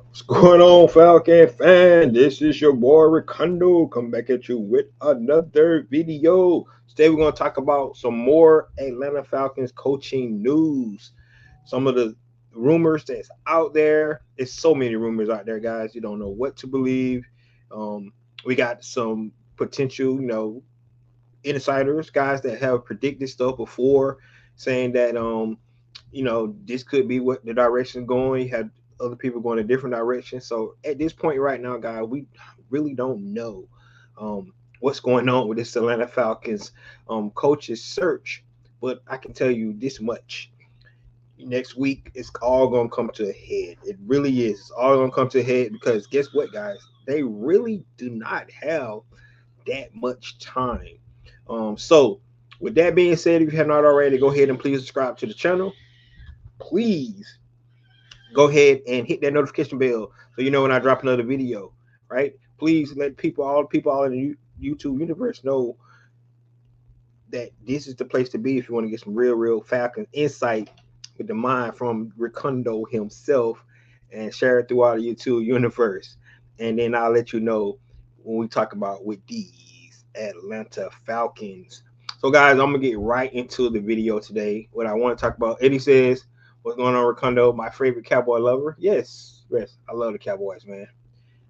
What's going on, Falcon fan? This is your boy Ricondo. Come back at you with another video. Today we're going to talk about some more Atlanta Falcons coaching news. Some of the rumors that's out there. It's so many rumors out there, guys. You don't know what to believe. We got some potential, insiders, guys that have predicted stuff before, saying that this could be what the direction going. You had other people going a different direction. So at this point right now, guys, we really don't know what's going on with this Atlanta Falcons coaches search. But I can tell you this much. Next week, it's all gonna come to a head. It really is. It's all gonna come to a head because guess what, guys? They really do not have that much time. So with that being said, if you have not already, go ahead and please subscribe to the channel. Please go ahead and hit that notification bell so you know when I drop another video. Right? Please let all the people all in the YouTube universe know that this is the place to be if you want to get some real Falcon insight with the mind from Ricondo himself and share it throughout the YouTube universe. And then I'll let you know when we talk about with these Atlanta Falcons. So guys, I'm gonna get right into the video today. What I want to talk about, Eddie says, what's going on, Ricondo? My favorite Cowboy lover. Yes, I love the Cowboys, man.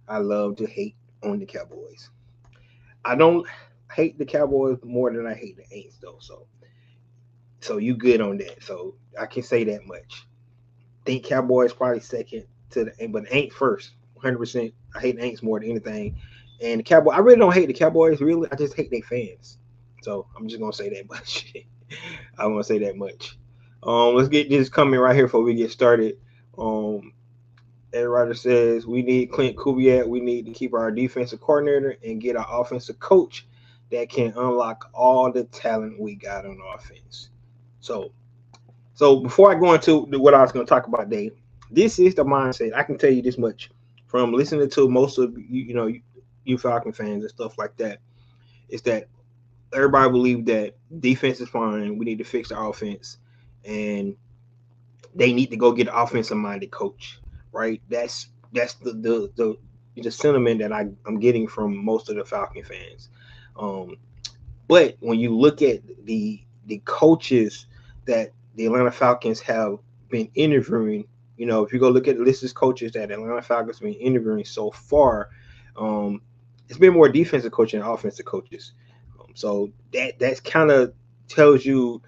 I love to hate on the Cowboys. I don't hate the Cowboys more than I hate the Aints though. So you good on that. So I can say that much. Think Cowboys probably second to the Aints, but the Aints first. 100%. I hate the Aints more than anything. And the Cowboys, I really don't hate the Cowboys. Really, I just hate their fans. So I'm just gonna say that much. I want to say that much. Let's get this coming right here before we get started. Everybody says we need Clint Kubiak. We need to keep our defensive coordinator and get our offensive coach that can unlock all the talent we got on offense. So, so before I go into what I was going to talk about, Dave, this is the mindset. I can tell you this much from listening to most of you Falcon fans and stuff like that. Is that everybody believe that defense is fine. We need to fix the offense, and they need to go get an offensive minded coach. Right? That's the sentiment that I'm getting from most of the Falcon fans. Um, but when you look at the coaches that the Atlanta Falcons have been interviewing, if you go look at the list of coaches that Atlanta Falcons have been interviewing so far, um, it's been more defensive coaching than offensive coaches. So that's kind of tells you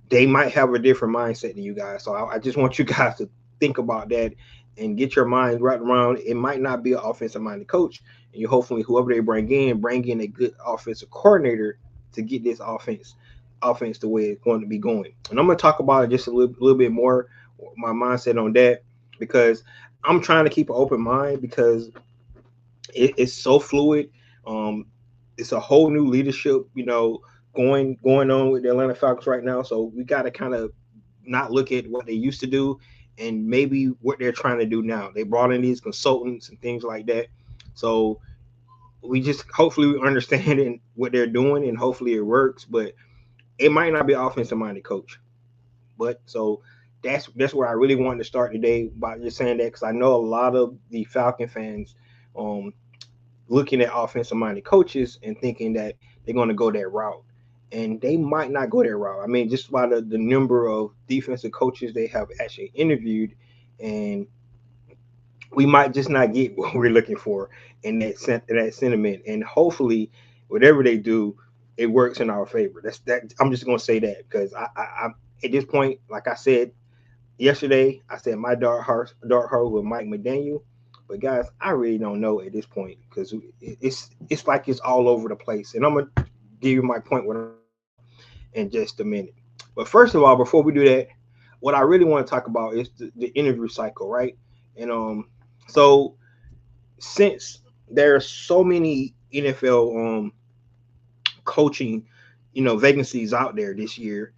they might have a different mindset than you guys. So I just want you guys to think about that and get your mind right around. It might not be an offensive minded coach, and you hopefully whoever they bring in a good offensive coordinator to get this offense the way it's going to be going. And I'm going to talk about it just a little bit more, my mindset on that, because I'm trying to keep an open mind because it's so fluid. Um, it's a whole new leadership, going on with the Atlanta Falcons right now. So we got to kind of not look at what they used to do and maybe what they're trying to do now. They brought in these consultants and things like that. So we just hopefully we understand what they're doing and hopefully it works. But it might not be an offensive minded coach. But so that's where I really wanted to start today by just saying that because I know a lot of the Falcon fans um looking at offensive minded coaches and thinking that they're going to go that route. And they might not go that route. I mean, just by the number of defensive coaches they have actually interviewed, and we might just not get what we're looking for in that sentiment. And hopefully, whatever they do, it works in our favor. That's that. I'm just going to say that because I at this point, like I said yesterday, I said my dark heart with Mike McDaniel. But guys, I really don't know at this point because it's like it's all over the place. And I'm gonna give you my point in just a minute. But first of all, before we do that, what I really want to talk about is the interview cycle, right? And so since there are so many NFL coaching, vacancies out there this year,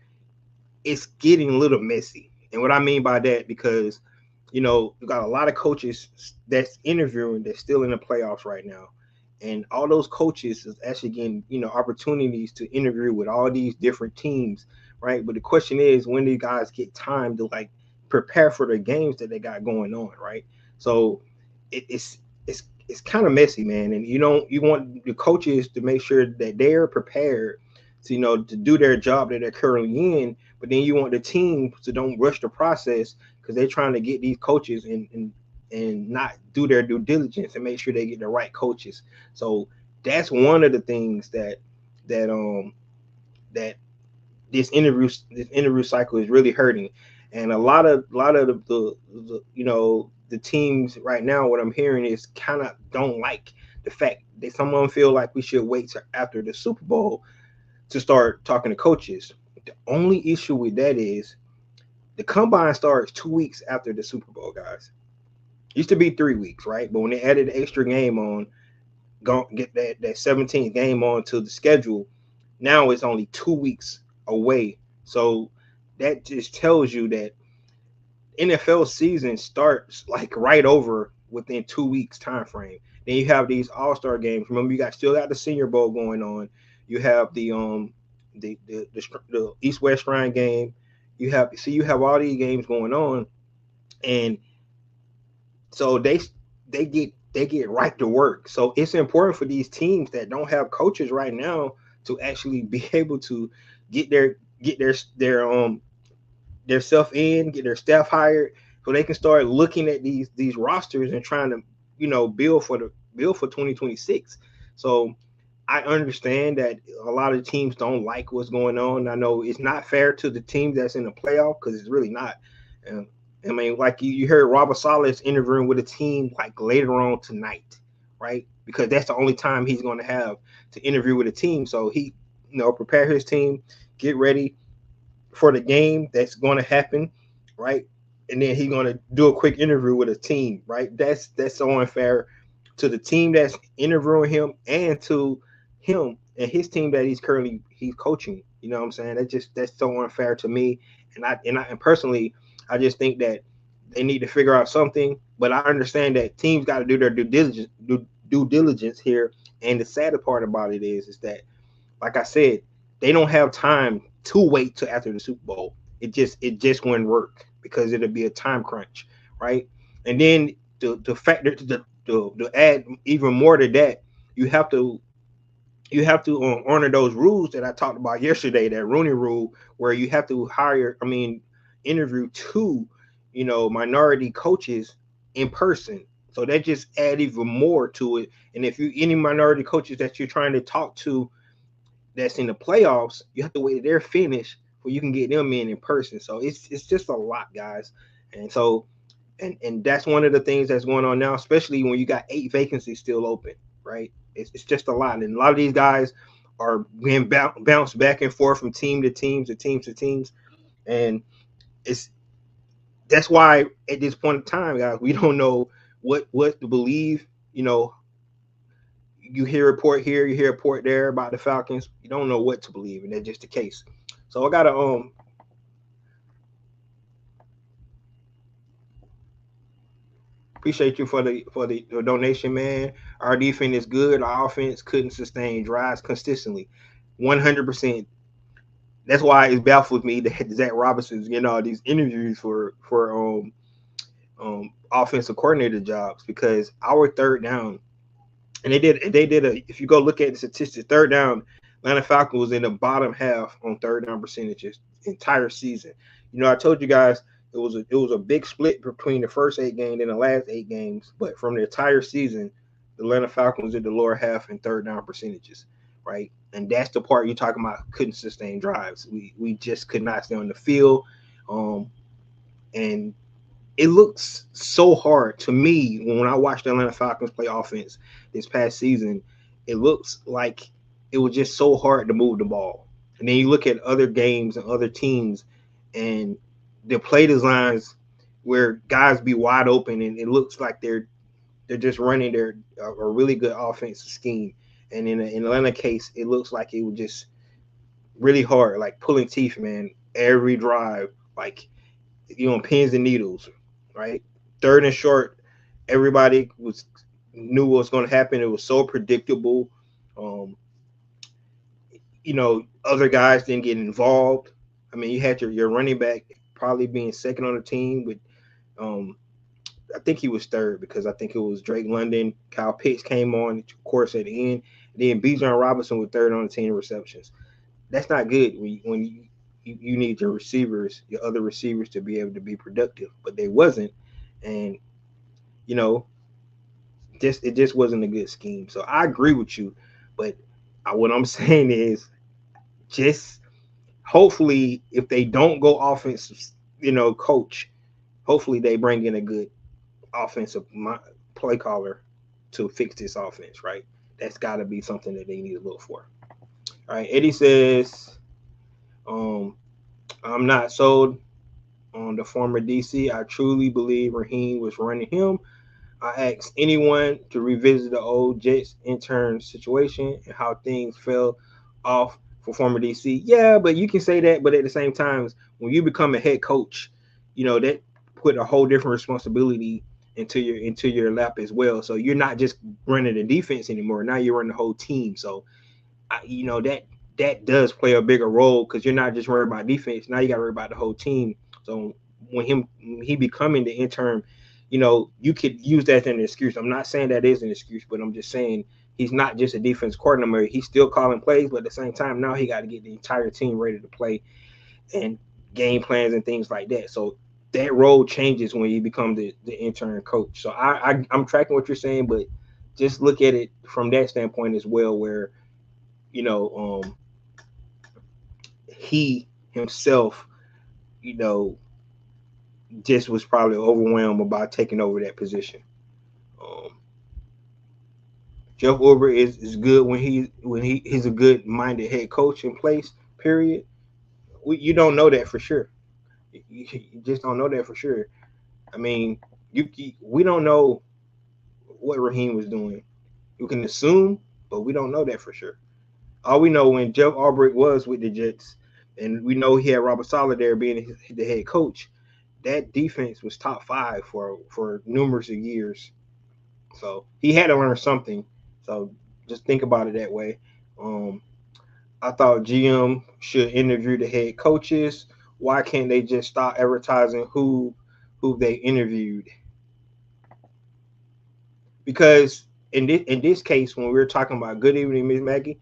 it's getting a little messy. And what I mean by that, because you got a lot of coaches that's interviewing that's still in the playoffs right now. And all those coaches is actually getting, opportunities to interview with all these different teams, right? But the question is when do you guys get time to like prepare for the games that they got going on, right? So it's kind of messy, man. And you want the coaches to make sure that they're prepared to to do their job that they're currently in, but then you want the team to don't rush the process because they're trying to get these coaches and not do their due diligence and make sure they get the right coaches. So that's one of the things that that this interview cycle is really hurting, and a lot of the teams right now. What I'm hearing is kind of don't like the fact that some of them feel like we should wait till after the Super Bowl to start talking to coaches. The only issue with that is the combine starts 2 weeks after the Super Bowl, guys. Used to be 3 weeks, right? But when they added the extra game on, go get that 17th game on to the schedule, now it's only 2 weeks away. So that just tells you that NFL season starts like right over within 2 weeks time frame. Then you have these All-Star games. Remember, you still got the Senior Bowl going on. You have the East West Shrine game. You have all these games going on, and so they get right to work. So it's important for these teams that don't have coaches right now to actually be able to get their self in, get their staff hired, so they can start looking at these rosters and trying to build for 2026. So I understand that a lot of teams don't like what's going on. I know it's not fair to the team that's in the playoff because it's really not. Um, I mean, like you heard Robert Sala's interviewing with a team like later on tonight, right? Because that's the only time he's going to have to interview with a team. So he, prepare his team, get ready for the game that's going to happen, right? And then he's going to do a quick interview with a team, right? That's so unfair to the team that's interviewing him and to him and his team that he's coaching. You know what I'm saying? That's so unfair to me. And personally, I just think that they need to figure out something. But I understand that teams got to do their due diligence here. And the saddest part about it is that, like I said, they don't have time to wait till after the Super Bowl. It just wouldn't work because it'll be a time crunch, right? And then the factor to add even more to that, you have to honor those rules that I talked about yesterday, that Rooney Rule, where you have to interview two, minority coaches in person. So that just add even more to it. And if you any minority coaches that you're trying to talk to that's in the playoffs, you have to wait till they're finished before you can get them in person. So it's just a lot, guys. And so and that's one of the things that's going on now, especially when you got 8 vacancies still open, right? It's just a lot, and a lot of these guys are being bounced back and forth from team to teams to teams to teams, and it's that's why at this point in time, guys, we don't know what to believe. You hear a report here, you hear a report there about the Falcons. You don't know what to believe, and that's just the case. So I gotta appreciate you for the donation, man. Our defense is good. Our offense couldn't sustain drives consistently, 100%. That's why it baffles me that Zach Robinson's getting all these interviews for offensive coordinator jobs, because our third down, and they did a if you go look at the statistics, third down, Atlanta Falcons was in the bottom half on third down percentages entire season. I told you guys it was a big split between the first 8 games and the last 8 games, but from the entire season, the Atlanta Falcons was in the lower half in third down percentages, right? And that's the part you're talking about couldn't sustain drives. We just could not stay on the field, and it looks so hard to me when I watched the Atlanta Falcons play offense this past season. It looks like it was just so hard to move the ball. And then you look at other games and other teams, and the play designs where guys be wide open, and it looks like they're just running a really good offensive scheme. And in Atlanta case, it looks like it was just really hard, like pulling teeth, man. Every drive, like pins and needles, right? Third and short, everybody knew what was going to happen. It was so predictable. Um, Other guys didn't get involved. I mean, you had your running back probably being second on the team with um, I think he was third because I think it was Drake London, Kyle Pitts came on, of course, at the end. Then Bijan Robinson was third on the team receptions. That's not good when you need your receivers, your other receivers, to be able to be productive, but they wasn't, and you know, it just wasn't a good scheme. So I agree with you, but what I'm saying is just hopefully if they don't go offensive, coach, hopefully they bring in a good offensive play caller to fix this offense, right? That's got to be something that they need to look for. All right, Eddie says, I'm not sold on the former DC. I truly believe Raheem was running him. I asked anyone to revisit the old Jets intern situation and how things fell off for former DC. Yeah, but you can say that, but at the same time, when you become a head coach, that put a whole different responsibility into your lap as well. So you're not just running the defense anymore. Now you're running the whole team. So that does play a bigger role because you're not just worried about defense. Now you got to worry about the whole team. So when he becoming the intern, you could use that as an excuse. I'm not saying that is an excuse, but I'm just saying he's not just a defense coordinator. He's still calling plays, but at the same time, now he got to get the entire team ready to play and game plans and things like that. So that role changes when you become the intern coach. So I'm tracking what you're saying, but just look at it from that standpoint as well, where he himself, just was probably overwhelmed about taking over that position. Um, Jeff Ulbrich is good when he's a good minded head coach in place. Period. You don't know that for sure. You just don't know that for sure. I mean, we don't know what Raheem was doing. You can assume, but we don't know that for sure. All we know when Jeff Ulbrich was with the Jets, and we know he had Robert Saleh there being the head coach, that defense was top 5 for numerous of years. So he had to learn something. So just think about it that way. I thought GM should interview the head coaches. Why can't they just stop advertising who they interviewed? Because in this case, when we were talking about Good Evening, Miss Maggie,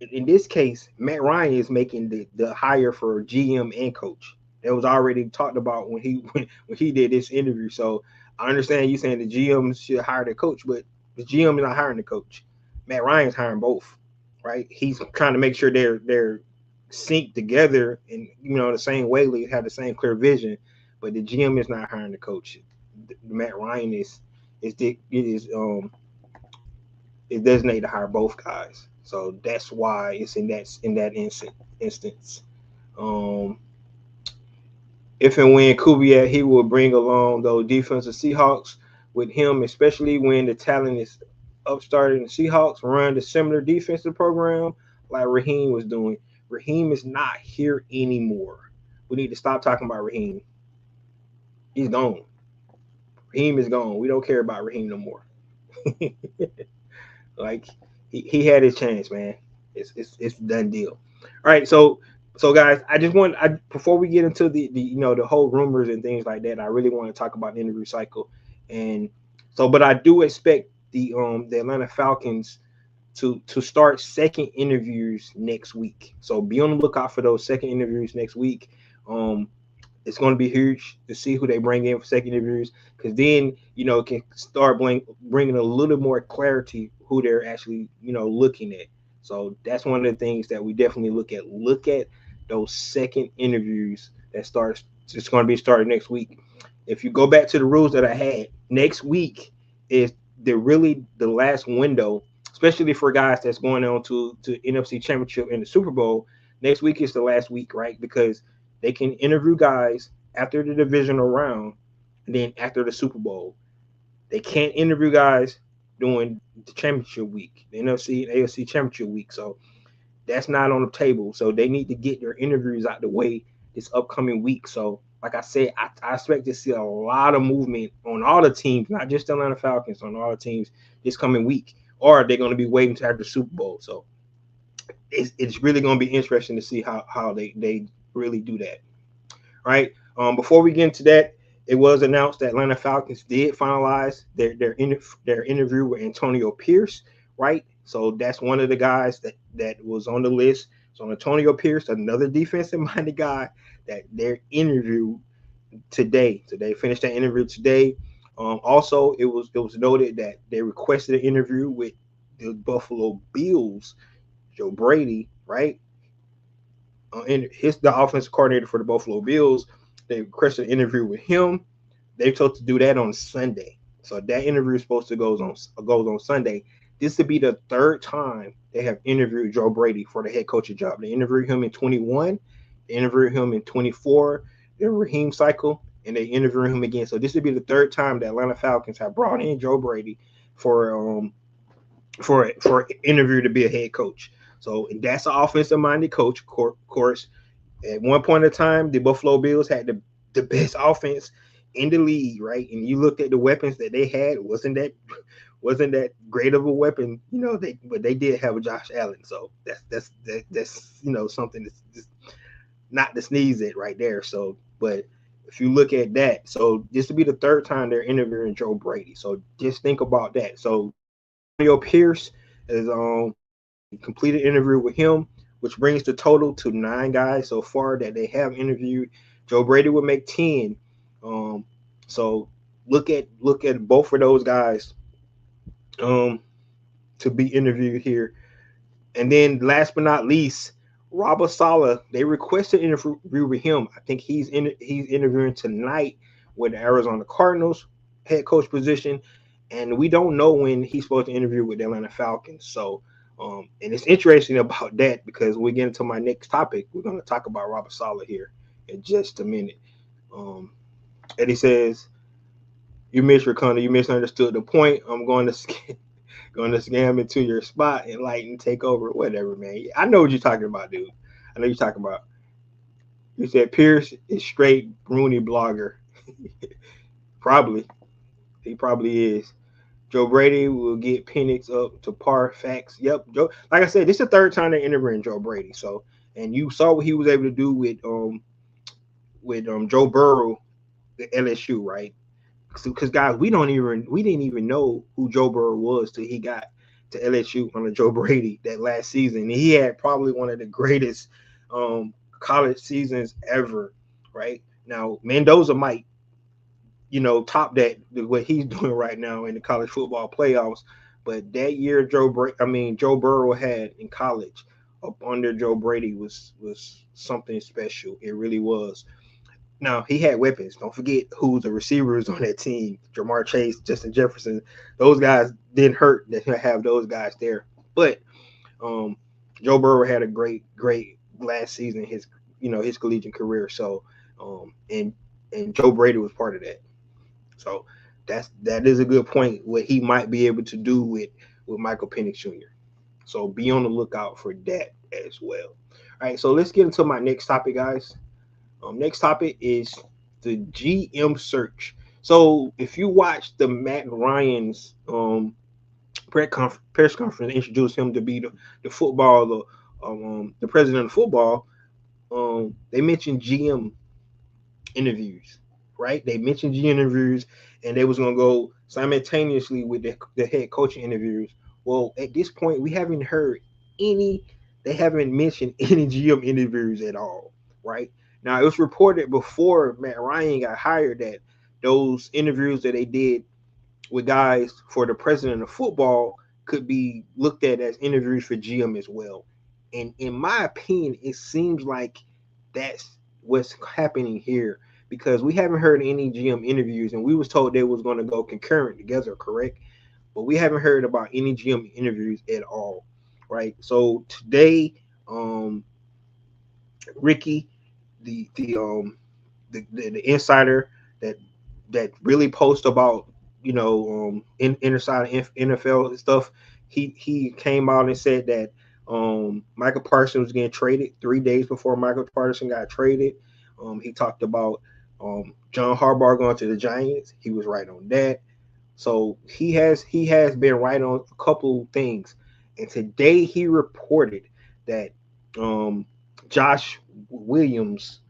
in this case, Matt Ryan is making the hire for GM and coach. It was already talked about when he did this interview. So I understand you saying the GM should hire the coach, but the GM is not hiring the coach. Matt Ryan's hiring both, right? He's trying to make sure they're synced together and the same way, they have the same clear vision. But the GM is not hiring the coach. Matt Ryan is designated to hire both guys. So that's why it's in that instance. If and when Kubiak, he will bring along those defensive Seahawks with him, especially when the talent is upstarting. The Seahawks run the similar defensive program like Raheem was doing. Raheem is not here anymore. We need to stop talking about Raheem. He's gone. Raheem is gone. We don't care about Raheem no more. Like he had his chance, man. It's done deal. All right, so guys, before we get into the the whole rumors and things like that, I really want to talk about the interview cycle, and so but I do expect the Atlanta Falcons to start second interviews next week. So be on the lookout for those second interviews next week. It's going to be huge to see who they bring in for second interviews, because then it can start bringing a little more clarity who they're actually looking at. So that's one of the things that we definitely look at. Look at those second interviews that starts. It's going to be started next week. If you go back to the rules that I had, next week is the last window, especially for guys that's going on to NFC Championship and the Super Bowl. Next week is the last week, right? Because they can interview guys after the divisional round and then after the Super Bowl. They can't interview guys during the championship week, the NFC and AFC championship week. So that's not on the table. So they need to get their interviews out the way this upcoming week. So like I said, I expect to see a lot of movement on all the teams, not just the Atlanta Falcons, on all the teams this coming week. Or they're going to be waiting to have the Super Bowl. So it's really going to be interesting to see how they really do that. All right. Before we get into that, it was announced that Atlanta Falcons did finalize their interview with Antonio Pierce, right? So that's one of the guys that was on the list. So Antonio Pierce, another defensive minded guy that they're interviewed today. So they finished that interview today. Also, it was noted that they requested an interview with the Buffalo Bills, Joe Brady, right? And the offensive coordinator for the Buffalo Bills. They requested an interview with him. They told to do that on Sunday. So that interview is supposed to goes on Sunday. This would be the third time they have interviewed Joe Brady for the head coaching job. They interviewed him in 21, they interviewed him in 24, the Raheem cycle, and they interviewed him again. So this would be the third time the Atlanta Falcons have brought in Joe Brady for interview to be a head coach. So that's an offensive minded coach, of course. At one point in time, the Buffalo Bills had the best offense in the league, right? And you looked at the weapons that they had, wasn't that great of a weapon, but they did have a Josh Allen. So that's something that's just not to sneeze at right there. So, but if you look at that, so this will be the third time they're interviewing Joe Brady. So just think about that. So Antonio Pierce is completed interview with him, which brings the total to 9 guys so far that they have interviewed. Joe Brady would make 10. So look at both of those guys to be interviewed here. And then last but not least, Robert Saleh, they requested an interview with him. I think he's interviewing tonight with the Arizona Cardinals head coach position. And we don't know when he's supposed to interview with the Atlanta Falcons. So and it's interesting about that because when we get into my next topic, we're going to talk about Robert Saleh here in just a minute. Eddie says, "You Connor. You misunderstood the point. I'm going to scam into your spot and light take over. Whatever, man. I know what you're talking about, dude. I know you're talking about. You said Pierce is straight Rooney blogger. Probably. He probably is. Joe Brady will get Penix up to par. Facts. Yep. Joe. Like I said, this is the third time they're interviewing Joe Brady. So, and you saw what he was able to do with Joe Burrow at LSU, right? Because guys, we didn't even know who Joe Burrow was till he got to LSU under Joe Brady that last season. And he had probably one of the greatest college seasons ever, right? Now Mendoza might top that what he's doing right now in the college football playoffs. But that year Joe Burrow had in college up under Joe Brady was something special. It really was. Now he had weapons. Don't forget who the receivers on that team: Jamar Chase, Justin Jefferson. Those guys didn't hurt that have those guys there. But Joe Burrow had a great last season his collegiate career. So and Joe Brady was part of that. So that is a good point. What he might be able to do with Michael Penix Jr. So be on the lookout for that as well. All right. So let's get into my next topic, guys. Next topic is the GM search. So if you watch the Matt Ryan's press conference, introduced him to be the president of football. They mentioned GM interviews, right? They mentioned GM interviews, and they was gonna go simultaneously with the head coaching interviews. Well, at this point, we haven't heard any. They haven't mentioned any GM interviews at all, right? Now, it was reported before Matt Ryan got hired that those interviews that they did with guys for the president of football could be looked at as interviews for GM as well. And in my opinion, it seems like that's what's happening here because we haven't heard any GM interviews, and we was told they was going to go concurrent together, correct? But we haven't heard about any GM interviews at all, right? So today, Ricky, the insider that really posts about inside NFL stuff, he came out and said that Michael Parsons was getting traded 3 days before Michael Parsons got traded. He talked about John Harbaugh going to the Giants. He was right on that. So he has been right on a couple things. And today he reported that Josh Williams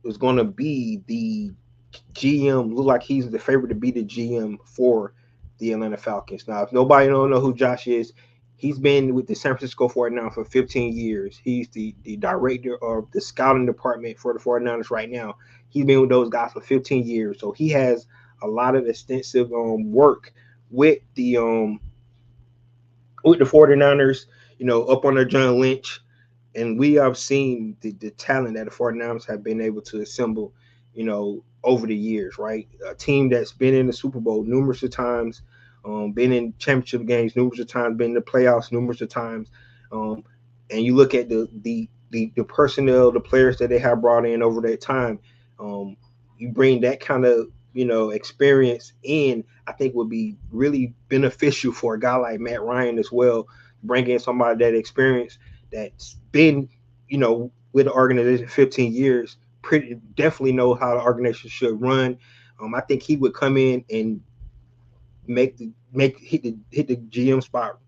was going to be the GM look like he's the favorite to be the GM for the Atlanta Falcons. Now, if nobody don't know who Josh is, he's been with the San Francisco 49ers for 15 years. He's the director of the scouting department for the 49ers right now. He's been with those guys for 15 years. So he has a lot of extensive work with the 49ers, up under John Lynch. And we have seen the talent that the 49ers have been able to assemble, over the years, right? A team that's been in the Super Bowl numerous of times, been in championship games numerous of times, been in the playoffs numerous of times. And you look at the personnel, the players that they have brought in over that time, you bring that kind of experience in, I think would be really beneficial for a guy like Matt Ryan as well. Bring in somebody that experience that's been, with the organization 15 years, pretty definitely know how the organization should run. I think he would come in and hit the GM spot,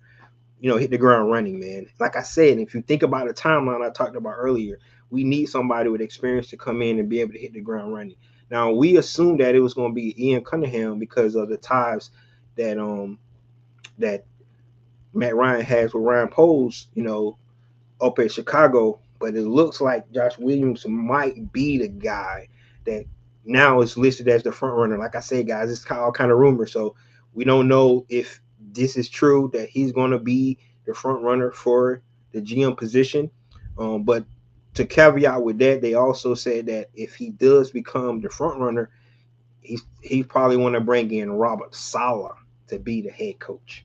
hit the ground running, man. Like I said, if you think about the timeline I talked about earlier, we need somebody with experience to come in and be able to hit the ground running. Now, we assumed that it was going to be Ian Cunningham because of the ties that that Matt Ryan has with Ryan Poles, up in Chicago. But it looks like Josh Williams might be the guy that now is listed as the front runner. Like I said, guys, it's all kind of rumors, so we don't know if this is true that he's going to be the front runner for the GM position. But to caveat with that, they also said that if he does become the front runner, he probably want to bring in Robert Saleh to be the head coach.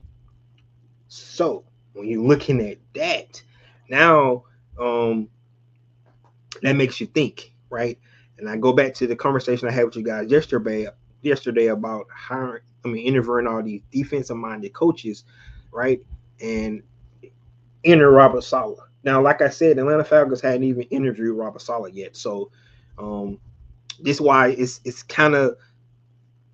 So when you're looking at that, now that makes you think, right? And I go back to the conversation I had with you guys yesterday about interviewing all these defensive-minded coaches, right? And enter Robert Saleh. Now, like I said, Atlanta Falcons hadn't even interviewed Robert Saleh yet. So this is why it's kind of,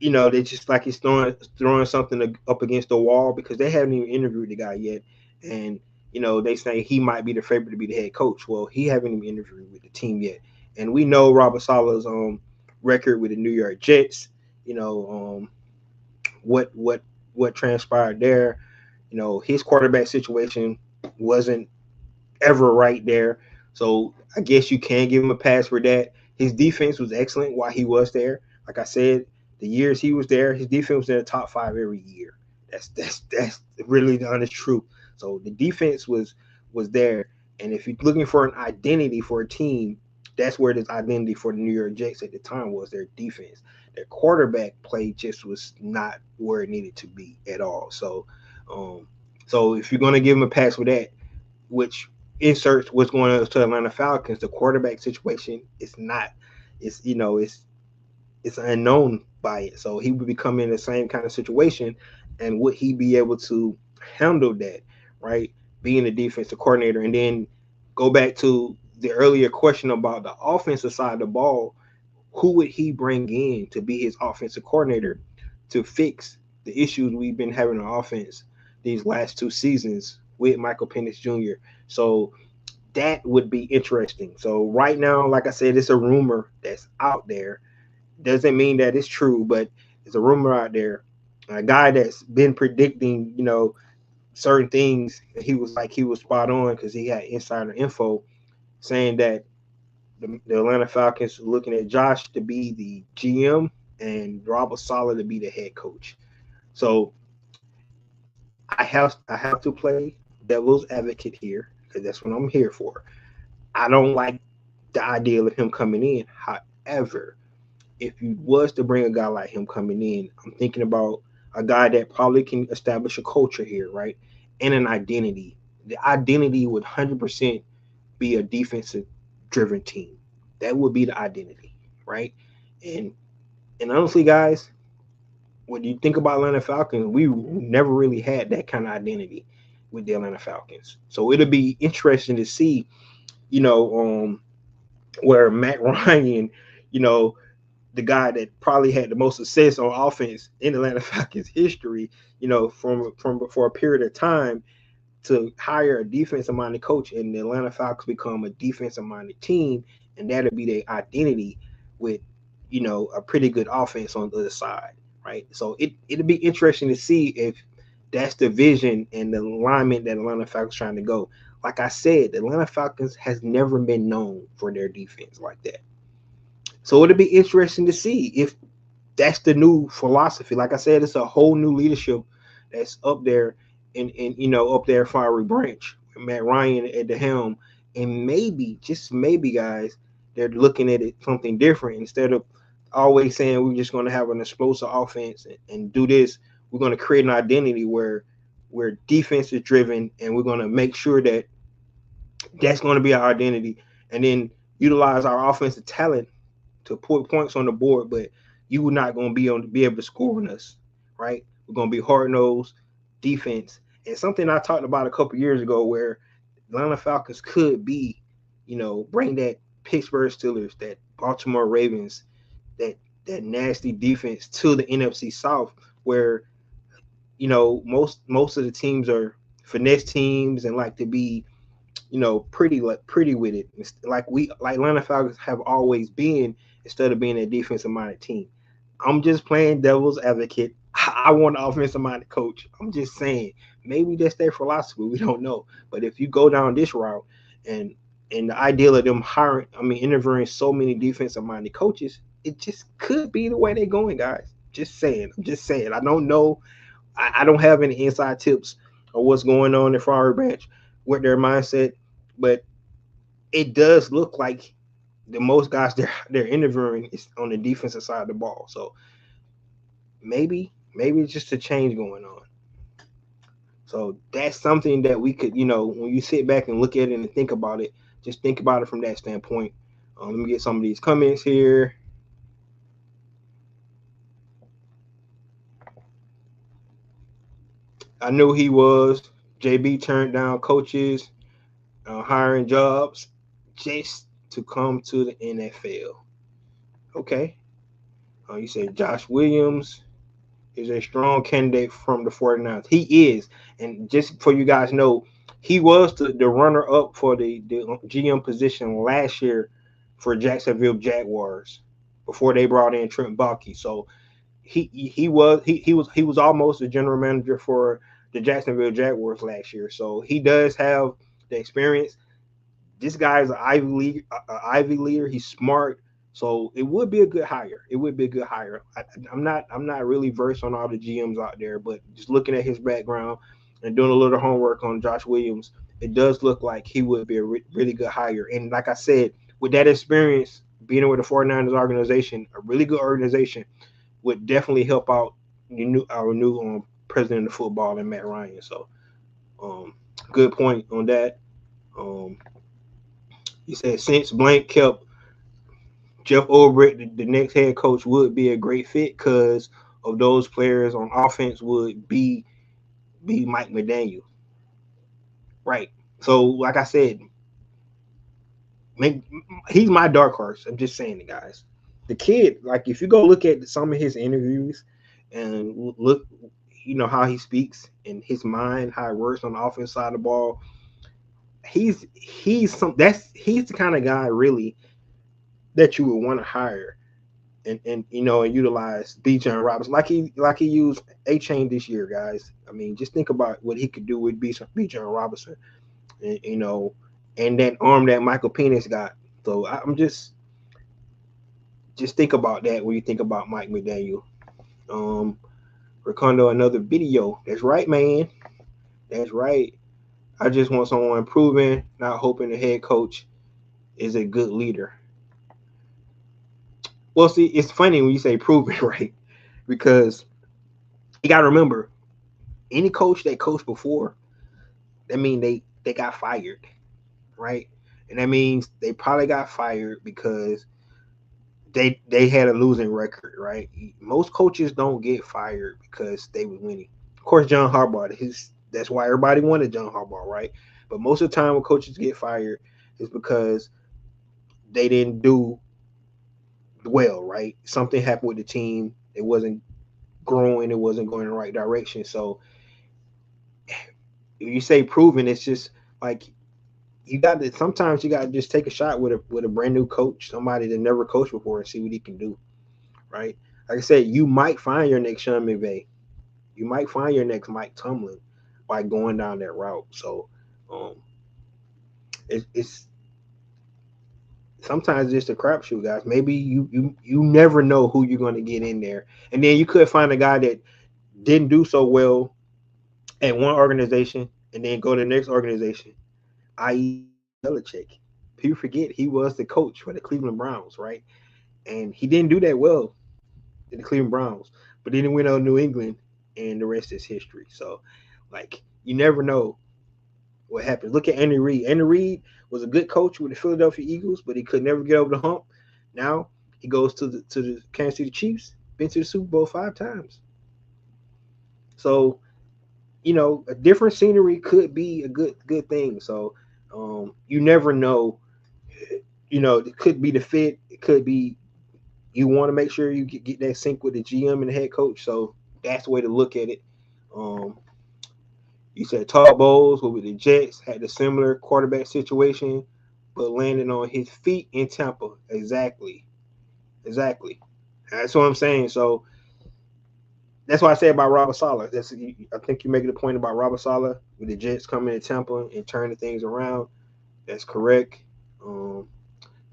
they just like he's throwing something up against the wall because they haven't even interviewed the guy yet. And, they say he might be the favorite to be the head coach. Well, he haven't even interviewed with the team yet. And we know Robert Saleh's record with the New York Jets, what transpired there. His quarterback situation wasn't ever right there. So I guess you can give him a pass for that. His defense was excellent while he was there. Like I said, the years he was there, his defense was in the top 5 every year. That's really the honest truth. So the defense was there. And if you're looking for an identity for a team, that's where this identity for the New York Jets at the time was, their defense. Their quarterback play just was not where it needed to be at all. So so if you're going to give him a pass with that, which inserts what's going on to Atlanta Falcons, the quarterback situation is not, it's unknown by it. So he would become in the same kind of situation, and would he be able to handle that, right? Being a defensive coordinator. And then go back to the earlier question about the offensive side of the ball, who would he bring in to be his offensive coordinator to fix the issues we've been having on offense these last 2 seasons with Michael Penix Jr.? So that would be interesting. So right now, like I said, it's a rumor that's out there. Doesn't mean that it's true, but it's a rumor out there. A guy that's been predicting, certain things. He was spot on because he had insider info saying that the Atlanta Falcons are looking at Josh to be the GM and Robert Saleh to be the head coach. So I have to play devil's advocate here because that's what I'm here for. I don't like the idea of him coming in. However, if you was to bring a guy like him coming in, I'm thinking about a guy that probably can establish a culture here, right? And an identity. The identity would 100% be a defensive-driven team. That would be the identity, right? And honestly, guys, when you think about Atlanta Falcons, we never really had that kind of identity with the Atlanta Falcons. So it'll be interesting to see, where Matt Ryan, the guy that probably had the most success on offense in Atlanta Falcons history, from for a period of time, to hire a defensive-minded coach and the Atlanta Falcons become a defensive-minded team, and that'll be their identity with a pretty good offense on the other side, right? So it'll be interesting to see if that's the vision and the alignment that Atlanta Falcons trying to go. Like I said, the Atlanta Falcons has never been known for their defense like that. So it'll be interesting to see if that's the new philosophy. Like I said, it's a whole new leadership that's up there and up there Fiery Branch, Matt Ryan at the helm. And maybe, just maybe, guys, they're looking at it something different. Instead of always saying we're just going to have an explosive offense and do this, we're going to create an identity where defense is driven, and we're going to make sure that that's going to be our identity, and then utilize our offensive talent to put points on the board, but you are not going to be able to score on us, right? We're going to be hard nosed defense, and something I talked about a couple years ago, where Atlanta Falcons could be, bring that Pittsburgh Steelers, that Baltimore Ravens, that nasty defense to the NFC South, where most of the teams are finesse teams and like to be pretty with it, like Atlanta Falcons have always been, instead of being a defensive minded team. I'm just playing devil's advocate. I want an offensive minded coach. I'm just saying maybe that's their philosophy. We don't know, but if you go down this route and the ideal of them interviewing so many defensive minded coaches, it just could be the way they're going, guys. Just saying. I'm just saying. I don't know. I don't have any inside tips of what's going on in Flowery Branch with their mindset, but it does look like the most guys they're interviewing is on the defensive side of the ball. So maybe it's just a change going on. So that's something that we could, when you sit back and look at it and think about it, just think about it from that standpoint. Let me get some of these comments here. I knew he was. JB turned down coaches, hiring jobs just to come to the NFL. Okay. You say Josh Williams is a strong candidate from the 49ers. He is. And just for you guys know, he was the runner-up for the GM position last year for Jacksonville Jaguars before they brought in Trent Baalke. So he was almost the general manager for the Jacksonville Jaguars last year. So he does have the experience. This guy is an Ivy leader. He's smart. So it would be a good hire. It would be a good hire. I'm not really versed on all the GMs out there, but just looking at his background and doing a little homework on Josh Williams, it does look like he would be a really good hire. And like I said, with that experience, being with the 49ers organization, a really good organization, would definitely help out our new president of football and Matt Ryan. So, good point on that. He said since Blank kept Jeff Ulbrich, the next head coach, would be a great fit because of those players on offense would be Mike McDaniel. Right. So, like I said, he's my dark horse. I'm just saying it, guys. The kid, like if you go look at some of his interviews and look, how he speaks and his mind, how it works on the offense side of the ball, he's the kind of guy really that you would want to hire and utilize Bijan Robinson like he used A-Chain this year, guys. I mean, just think about what he could do with Bijan Robinson, and and that arm that Michael Penix got. So I'm just think about that when you think about Mike McDaniel. Ricondo, another video. That's right, man. That's right. I just want someone improving, not hoping the head coach is a good leader. Well, see, it's funny when you say proven, right? Because you got to remember, any coach that coached before, that means they got fired, right? And that means they probably got fired because they had a losing record, right? Most coaches don't get fired because they were winning. Of course, John Harbaugh, that's why everybody wanted John Harbaugh, right? But most of the time when coaches get fired is because they didn't do well, right? Something happened with the team. It wasn't growing. It wasn't going in the right direction. So if you say proven, it's just like sometimes you got to just take a shot with a brand new coach, somebody that never coached before, and see what he can do. right? Like I said, you might find your next Sean McVay. You might find your next Mike Tomlin by going down that route. So um, it's sometimes it's a crapshoot, guys. Maybe you never know who you're going to get in there, and then you could find a guy that didn't do so well at one organization and then go to the next organization, i.e. Belichick. People forget he was the coach for the Cleveland Browns, right? And he didn't do that well in the Cleveland Browns, but then he went on New England, and the rest is history. So, like, you never know what happens. Look at Andy Reid. Andy Reid was a good coach with the Philadelphia Eagles, but he could never get over the hump. Now he goes to the Kansas City Chiefs, been to the Super Bowl 5 times. So a different scenery could be a good thing. So you never know. It could be the fit. It could be you want to make sure you get that sync with the GM and the head coach. So that's the way to look at it. Um, you said Todd Bowles with the Jets had a similar quarterback situation, but landed on his feet in Tampa. Exactly. That's what I'm saying. So that's why I say about Robert Saleh. I think you're making a point about Robert Saleh with the Jets coming to Tampa and turning things around. That's correct. Um,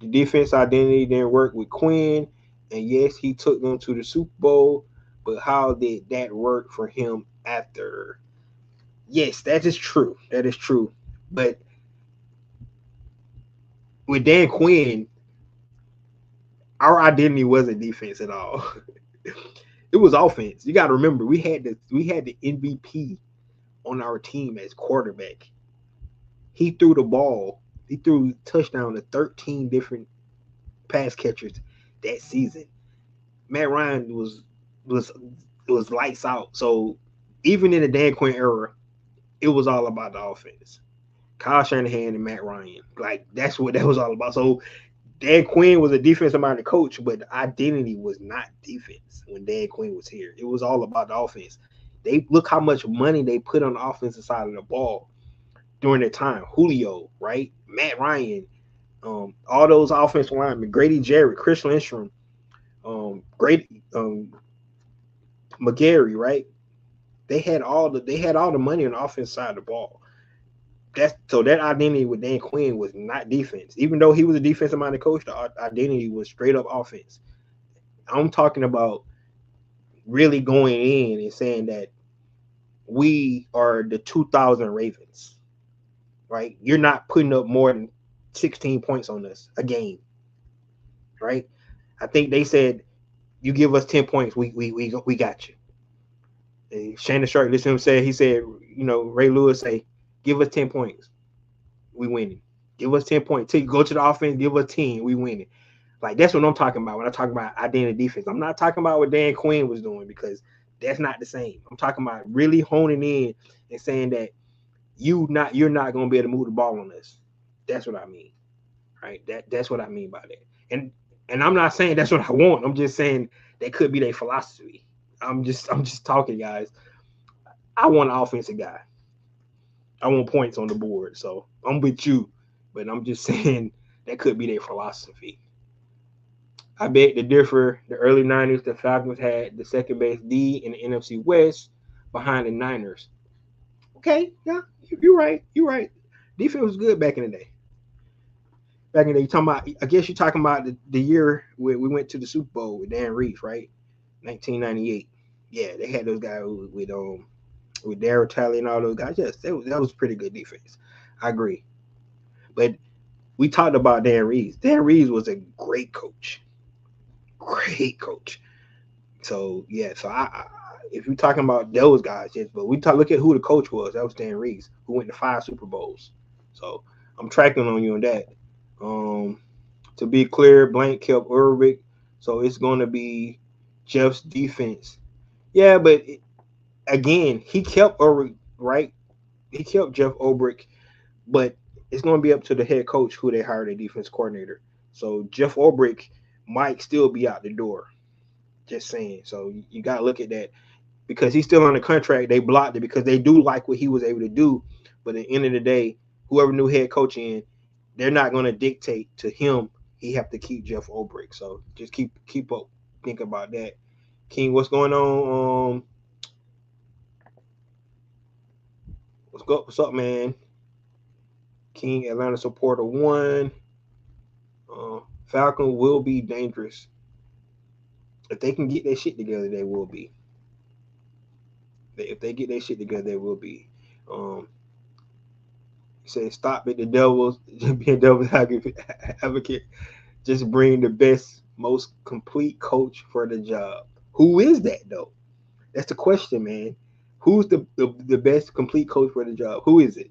the defense identity didn't work with Quinn, and yes, he took them to the Super Bowl. But how did that work for him after? Yes, that is true. That is true. But with Dan Quinn, our identity wasn't defense at all. It was offense. You got to remember, we had the MVP on our team as quarterback. He threw the ball. He threw touchdown to 13 different pass catchers that season. Matt Ryan was was lights out. So even in the Dan Quinn era, it was all about the offense. Kyle Shanahan and Matt Ryan. Like that's what that was all about. So Dan Quinn was a defensive minded coach, but the identity was not defense when Dan Quinn was here. It was all about the offense. They look how much money they put on the offensive side of the ball during that time. Julio, right? Matt Ryan, all those offensive linemen, Grady Jarrett, Chris Lindstrom, Grady McGarry, right? They had all the money on the offensive side of the ball. That identity with Dan Quinn was not defense. Even though he was a defensive minded coach, the identity was straight up offense. I'm talking about really going in and saying that we are the 2000 Ravens, right? You're not putting up more than 16 points on us a game, right? I think they said you give us 10 points, we got you. And Shannon Sharp, listen to him say, he said, Ray Lewis say, give us 10 points, we winning. Give us 10 points. Till you go to the offense, give us 10, we winning. Like that's what I'm talking about when I talk about identity defense. I'm not talking about what Dan Quinn was doing because that's not the same. I'm talking about really honing in and saying that you're not gonna be able to move the ball on us. That's what I mean. Right? That's what I mean by that. And I'm not saying that's what I want. I'm just saying that could be their philosophy. I'm just talking, guys. I want an offensive guy. I want points on the board. So I'm with you. But I'm just saying that could be their philosophy. I beg to differ. The early 90s, the Falcons had the second best D in the NFC West behind the Niners. Okay, yeah, you're right. You're right. Defense was good back in the day. Back in the day, you talking about, I guess you're talking about the year where we went to the Super Bowl with Dan Reeves, right? 1998. Yeah, they had those guys with Darryl Talley and all those guys. Yes, that was pretty good defense. I agree. But we talked about Dan Reeves. Dan Reeves was a great coach. Great coach. So yeah, if you're talking about those guys, yes, but look at who the coach was. That was Dan Reeves, who went to 5 Super Bowls. So I'm tracking on you on that. Um, to be clear, Blank kept Urbic, so it's going to be Jeff's defense. Yeah, but again, he kept Urbic, right? He kept Jeff Ulbrich, but it's going to be up to the head coach who they hire the defense coordinator. So Jeff Ulbrich might still be out the door. Just saying. So you got to look at that because he's still on the contract. They blocked it because they do like what he was able to do. But at the end of the day, whoever new head coach in, they're not going to dictate to him. He have to keep Jeff Ulbrich. So just keep up. think about that. King, what's going on? What's up, man? King, Atlanta supporter 1. Falcon will be dangerous. If they can get their shit together, they will be. If they get their shit together, they will be. He said, stop it, the Devils, being Devil's advocate. Just bring the best, most complete coach for the job. Who is that, though? That's the question, man. Who's the best complete coach for the job? Who is it?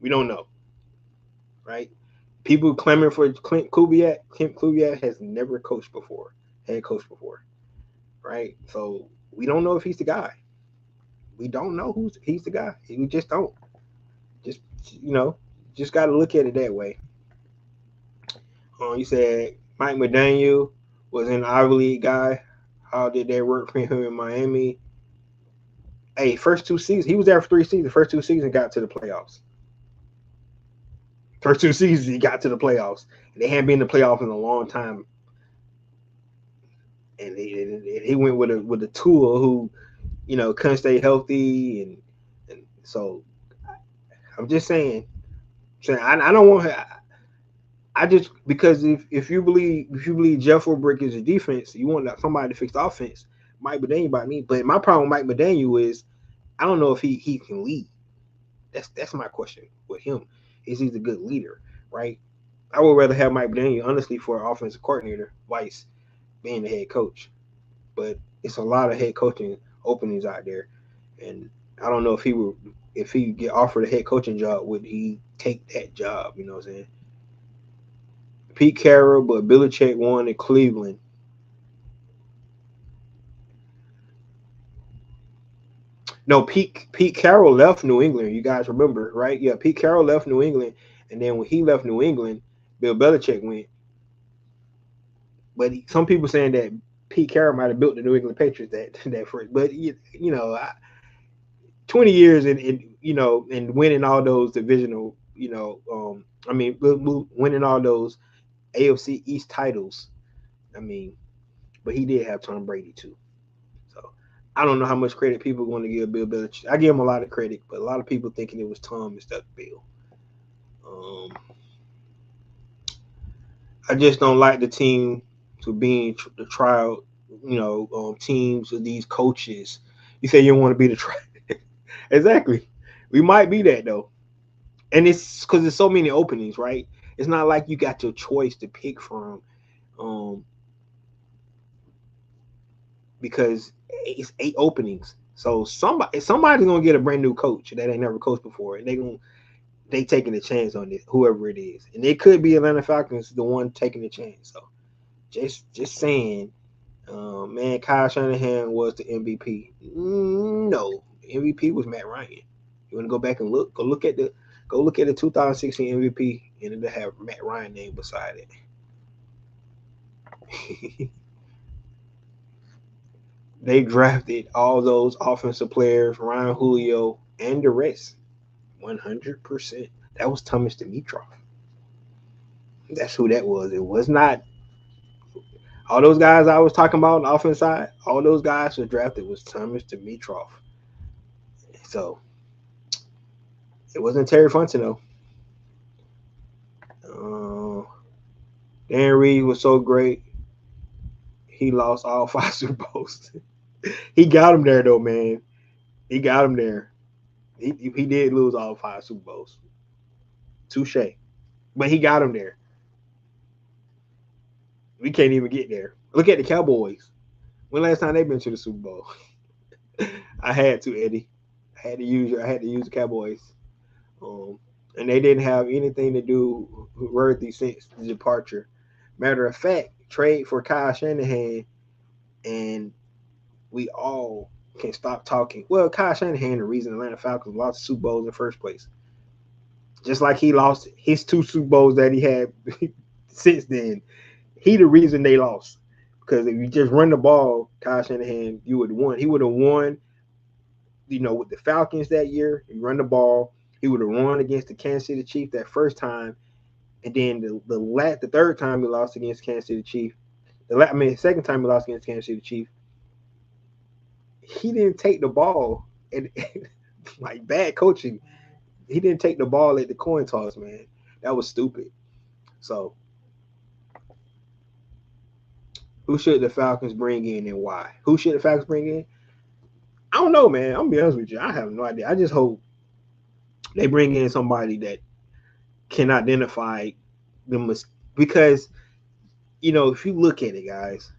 We don't know, right? People clamoring for Clint Kubiak. Clint Kubiak has never coached before, head coached before, right? So we don't know if he's the guy. We don't know he's the guy. We just don't. Just just got to look at it that way. You said Mike McDaniel was an Ivy League guy. How did that work for him in Miami? Hey, first 2 seasons, he was there for 3 seasons. First 2 seasons got to the playoffs. First 2 seasons, he got to the playoffs. They hadn't been in the playoffs in a long time. And he went with a tool who, couldn't stay healthy, and so I'm just saying. I don't want her. I just because if you believe Jeff will break his defense, you want somebody to fix the offense. Mike McDaniel by me, but my problem with Mike McDaniel is I don't know if he can lead. That's my question with him. Is he a good leader, right? I would rather have Mike McDaniel honestly for an offensive coordinator, Vice being the head coach. But it's a lot of head coaching openings out there, and I don't know if he get offered a head coaching job, would he take that job? You know what I'm saying? Pete Carroll, but Belichick won in Cleveland. No, Pete Carroll left New England. You guys remember, right? Yeah, Pete Carroll left New England, and then when he left New England, Bill Belichick went. But some people saying that Pete Carroll might have built the New England Patriots that first. But 20 years and winning all those divisional, winning all those AFC East titles. But he did have Tom Brady too. So I don't know how much credit people want to give Bill Belichick. I give him a lot of credit, but a lot of people thinking it was Tom instead of Bill. I just don't like the team to be the trial, teams of these coaches. You say you don't want to be the trial. Exactly. We might be that though. And it's because there's so many openings, right? It's not like you got your choice to pick from. Because it's 8 openings. So somebody's gonna get a brand new coach that ain't never coached before, and they taking a chance on it, whoever it is. And it could be Atlanta Falcons, the one taking the chance. So just saying, man, Kyle Shanahan was the MVP. No, the MVP was Matt Ryan. You want to go back and look? Go look at the 2016 MVP, and it'll have Matt Ryan name beside it. They drafted all those offensive players, Ryan Julio, and the rest. 100%. That was Thomas Dimitrov. That's who that was. It was not all those guys I was talking about on the offense side. All those guys who drafted was Thomas Dimitrov. So it wasn't Terry Fontenot. Dan Reed was so great. He lost all 5 Super Bowls. He got him there though, man. He got him there. He did lose all 5 Super Bowls. Touche. But he got him there. We can't even get there. Look at the Cowboys. When last time they been to the Super Bowl? I had to, Eddie. I had to use the Cowboys. And they didn't have anything to do worthy since the departure. Matter of fact, trade for Kyle Shanahan, and we all can stop talking. Well, Kyle Shanahan, the reason Atlanta Falcons lost the Super Bowls in the first place. Just like he lost his 2 Super Bowls that he had since then. He the reason they lost. Because if you just run the ball, Kyle Shanahan, you would have won. He would have won, with the Falcons that year. You run the ball. He would have won against the Kansas City Chiefs that first time. And then the third time he lost against Kansas City Chiefs, Second time he lost against Kansas City Chiefs, he didn't take the ball and like bad coaching. He didn't take the ball at the coin toss, man. That was stupid. So, who should the Falcons bring in and why? Who should the Falcons bring in? I don't know, man. I'm gonna be honest with you. I have no idea. I just hope they bring in somebody that can identify the because if you look at it, guys,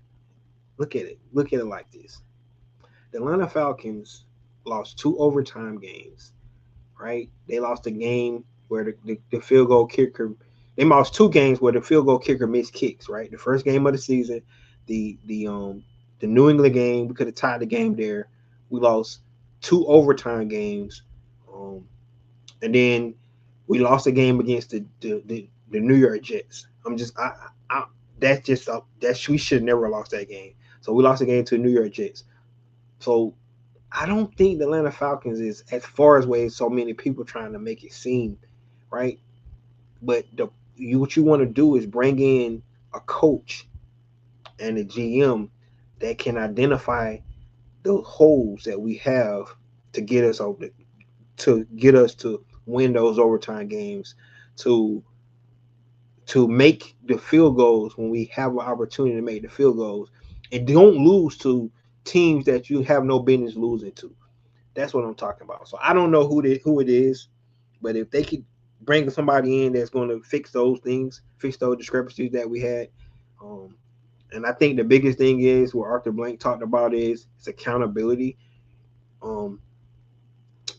look at it like this: the Atlanta Falcons lost 2 overtime games, right? They lost a game where the field goal kicker. They lost 2 games where the field goal kicker missed kicks, right? The first game of the season, the New England game, we could have tied the game there. We lost 2 overtime games, um, and then we lost a game against the New York Jets. I that's just that's we should never have lost that game. So we lost a game to the New York Jets. So I don't think the Atlanta Falcons is as far as way so many people trying to make it seem, right? But what you want to do is bring in a coach and a GM that can identify the holes that we have to get us over to get us to win those overtime games, to make the field goals when we have an opportunity to make the field goals, and don't lose to teams that you have no business losing to. That's what I'm talking about. So I don't know who it is, but if they could bring somebody in that's going to fix those things, fix those discrepancies that we had, and I think the biggest thing is what Arthur Blank talked about is accountability. Um,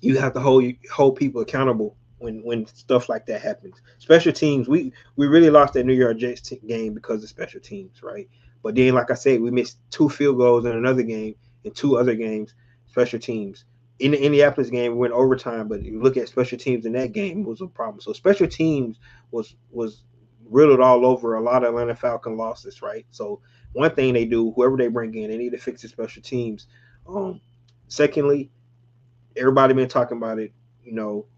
you have to hold people accountable when stuff like that happens. Special teams, we really lost that New York Jets game because of special teams, right? But then, like I said, we missed 2 field goals in another game and 2 other games, special teams. In the Indianapolis game, we went overtime, but you look at special teams in that game, it was a problem. So special teams was riddled all over a lot of Atlanta Falcon losses, right? So one thing they do, whoever they bring in, they need to fix the special teams. Secondly, everybody been talking about it,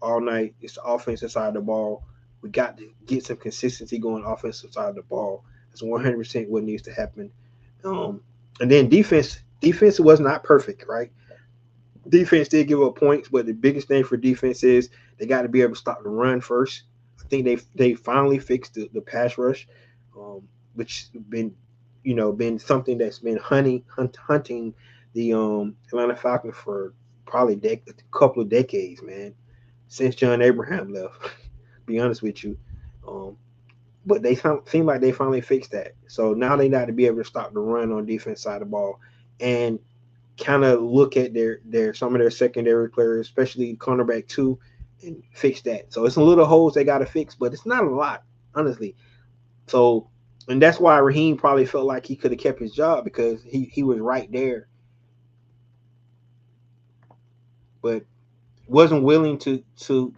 all night. It's the offensive side of the ball. We got to get some consistency going offensive side of the ball. That's 100% what needs to happen. And then defense was not perfect, right? Defense did give up points, but the biggest thing for defense is they got to be able to stop the run first. I think they finally fixed the pass rush, which been something that's been hunting the Atlanta Falcons for probably a couple of decades, man, since John Abraham left. Be honest with you, but they seem like they finally fixed that. So now they got to be able to stop the run on defense side of the ball and kind of look at their some of their secondary players, especially cornerback too, and fix that. So it's some little holes they got to fix, but it's not a lot, honestly. So, and that's why Raheem probably felt like he could have kept his job because he was right there, but wasn't willing to do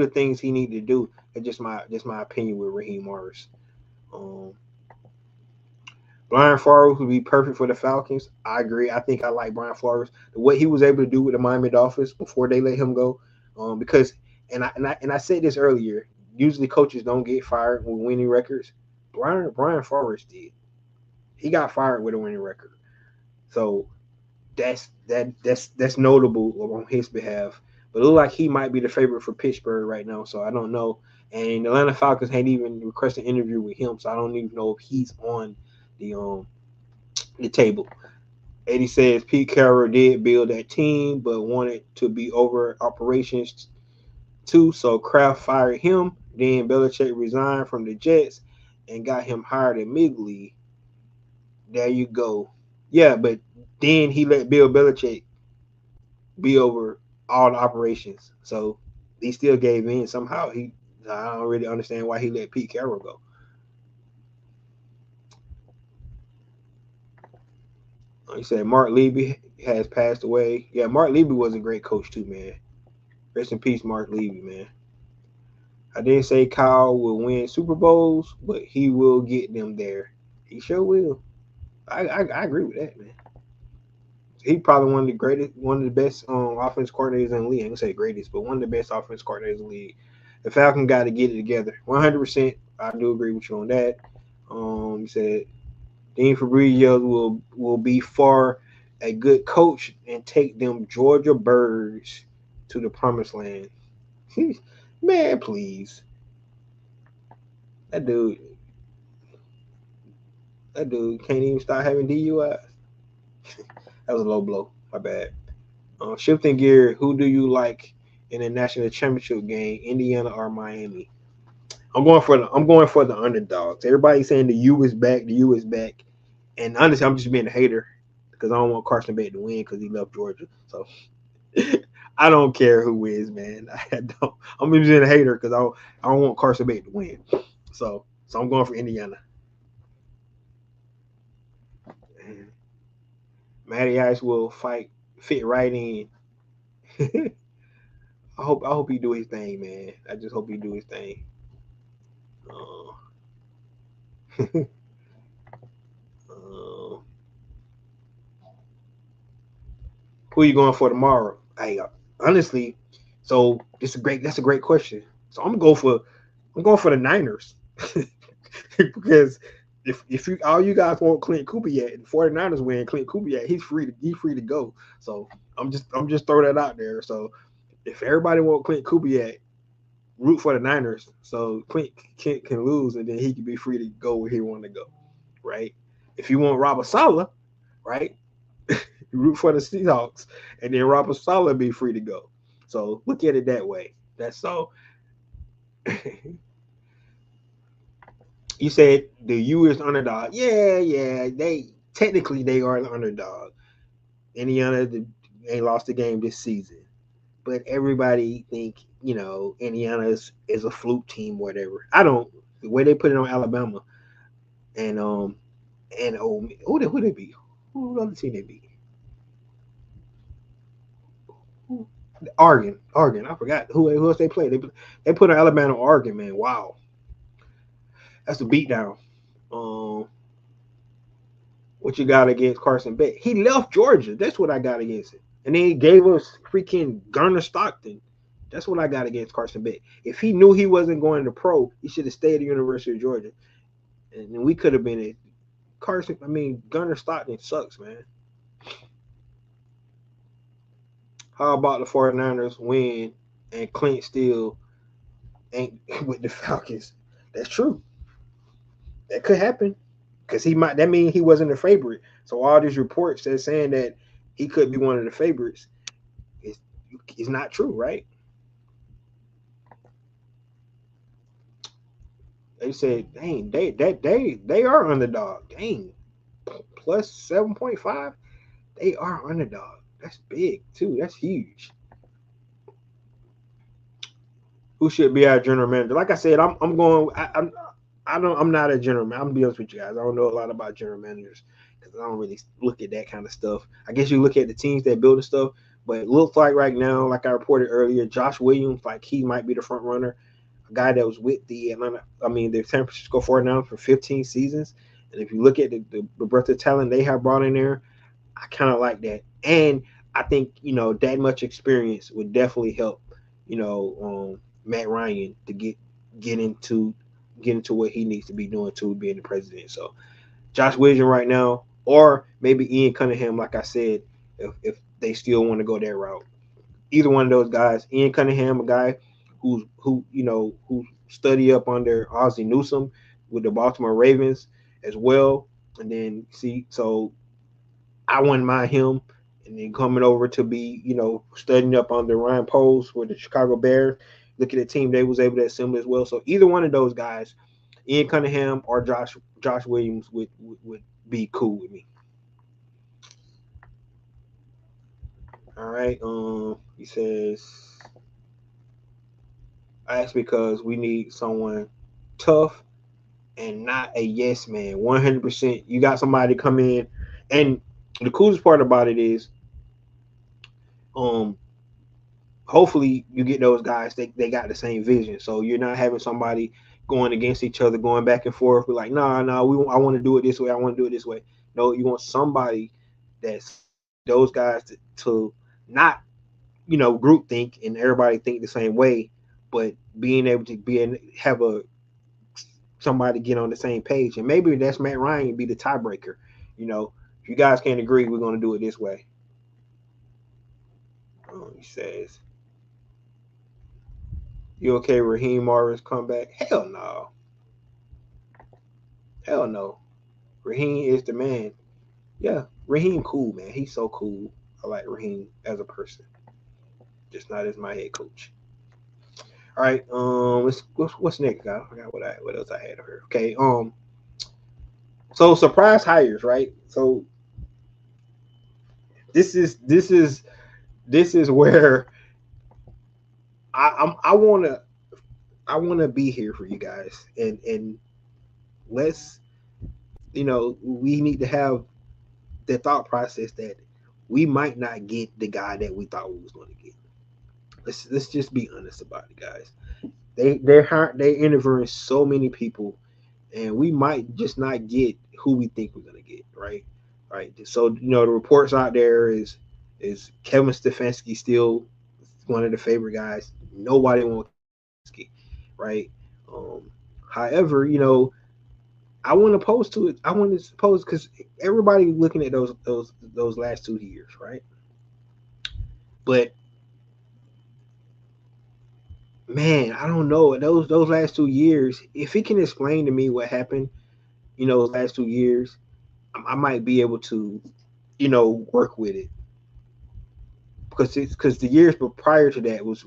the things he needed to do. It's just my opinion with Raheem Morris. Um, Brian Flores would be perfect for the Falcons. I agree. I think I like Brian Flores. What he was able to do with the Miami Dolphins before they let him go, because I said this earlier. Usually coaches don't get fired with winning records. Brian Flores did. He got fired with a winning record. So that's notable on his behalf. But it looks like he might be the favorite for Pittsburgh right now. So I don't know. And the Atlanta Falcons hadn't even requested an interview with him, so I don't even know if he's on the table. Eddie says Pete Carroll did build that team, but wanted to be over operations too. So Kraft fired him. Then Belichick resigned from the Jets and got him hired immediately. There you go. Yeah, but then he let Bill Belichick be over all the operations. So he still gave in somehow. I don't really understand why he let Pete Carroll go. He said Mark Levy has passed away. Yeah, Mark Levy was a great coach too, man. Rest in peace, Mark Levy, man. I didn't say Kyle will win Super Bowls, but he will get them there. He sure will. I agree with that, man. He probably one of the best offense coordinators in the league. I ain't gonna say greatest, but one of the best offense coordinators in the league. The Falcons got to get it together. 100%. I do agree with you on that. He said Dean Fabrizio will be far a good coach and take them Georgia birds to the promised land. Man, please. That dude that dude can't even start having DUIs. That was a low blow. My bad. Shifting gear, who do you like in the national championship game, Indiana or Miami? I'm going for the underdogs. Everybody's saying the U is back, the U is back. And honestly, I'm just being a hater because I don't want Carson Beck to win because he left Georgia. So I don't care who wins, man. I don't. I'm just being a hater because I don't want Carson Beck to win. So I'm going for Indiana. Matty Ice will fit right in. I hope he do his thing, man. I just hope he do his thing. Uh, uh, who are you going for tomorrow? Honestly, so that's a great question. So I'm going for the Niners. Because if you all you guys want Clint Kubiak and 49ers win Clint Kubiak, he's free to go. So I'm just throwing that out there. So if everybody want Clint Kubiak, root for the Niners. So Clint can lose and then he can be free to go where he want to go. Right? If you want Robert Saleh, right? Root for the Seahawks, and then Robert Saleh be free to go. So look at it that way. That's so. You said the U is the underdog. Yeah, yeah. They are the underdog. Indiana ain't lost a game this season, but everybody think Indiana is a fluke team, whatever. I don't. The way they put it on Alabama and who they beat? Who the other team they beat? Oregon. Oregon. I forgot who else they played. They put on Alabama, Oregon. Man, wow, that's a beatdown. Um, what you got against Carson Beck? He left Georgia. That's what I got against it. And then he gave us freaking Gunner Stockton. That's what I got against Carson Beck. If he knew he wasn't going to pro, he should have stayed at the University of Georgia. And we could have been at Carson. I mean, Gunner Stockton sucks, man. How about the 49ers win and Clint still ain't with the Falcons? That's true. That could happen. Because that means he wasn't a favorite. So all these reports that saying that he could be one of the favorites is not true, right? They said, dang, they are underdog. Dang, plus 7.5. They are underdog. That's big too. That's huge. Who should be our general manager? Like I said, I'm going. I'm not a general manager. I'm gonna be honest with you guys. I don't know a lot about general managers because I don't really look at that kind of stuff. I guess you look at the teams that build the stuff, but it looks like right now, like I reported earlier, Josh Williams, like he might be the front runner. A guy that was with the San Francisco 49ers for 15 seasons. And if you look at the breadth of talent they have brought in there, I kind of like that. And I think, that much experience would definitely help, Matt Ryan to get into what he needs to be doing to being the president. So Josh Williams right now, or maybe Ian Cunningham, like I said, if they still want to go that route. Either one of those guys. Ian Cunningham, a guy who study up under Ozzie Newsome with the Baltimore Ravens as well. And then so I wouldn't mind him. And then coming over to be, studying up under Ryan Poles with the Chicago Bears. Look at the team they was able to assemble as well. So either one of those guys, Ian Cunningham or Josh Williams would be cool with me. All right. He says I asked because we need someone tough and not a yes man. 100%. You got somebody come in, and the coolest part about it is, um, hopefully you get those guys. They got the same vision, so you're not having somebody going against each other, going back and forth. We're like, nah, I want to do it this way. I want to do it this way. No, you want somebody that's those guys to not group think and everybody think the same way, but being able to have a somebody get on the same page, and maybe that's Matt Ryan be the tiebreaker. If you guys can't agree, we're going to do it this way. He says, "You okay, Raheem Morris comeback? Hell no, hell no. Raheem is the man. Yeah, Raheem cool, man. He's so cool. I like Raheem as a person, just not as my head coach." All right, what's next, guys? I forgot what else I had here. Okay, so surprise hires, right? So this is where I wanna be here for you guys, and let's we need to have the thought process that we might not get the guy that we thought we was going to get. Let's just be honest about it, guys. They interviewing so many people, and we might just not get who we think we're gonna get. Right, right. So the reports out there is Kevin Stefanski still one of the favorite guys. Nobody wants Stefanski, right? However, I want to pose to it. I want to pose because everybody looking at those last 2 years, right? But man, I don't know those last 2 years. If he can explain to me what happened, those last 2 years, I might be able to, work with it because the years but prior to that was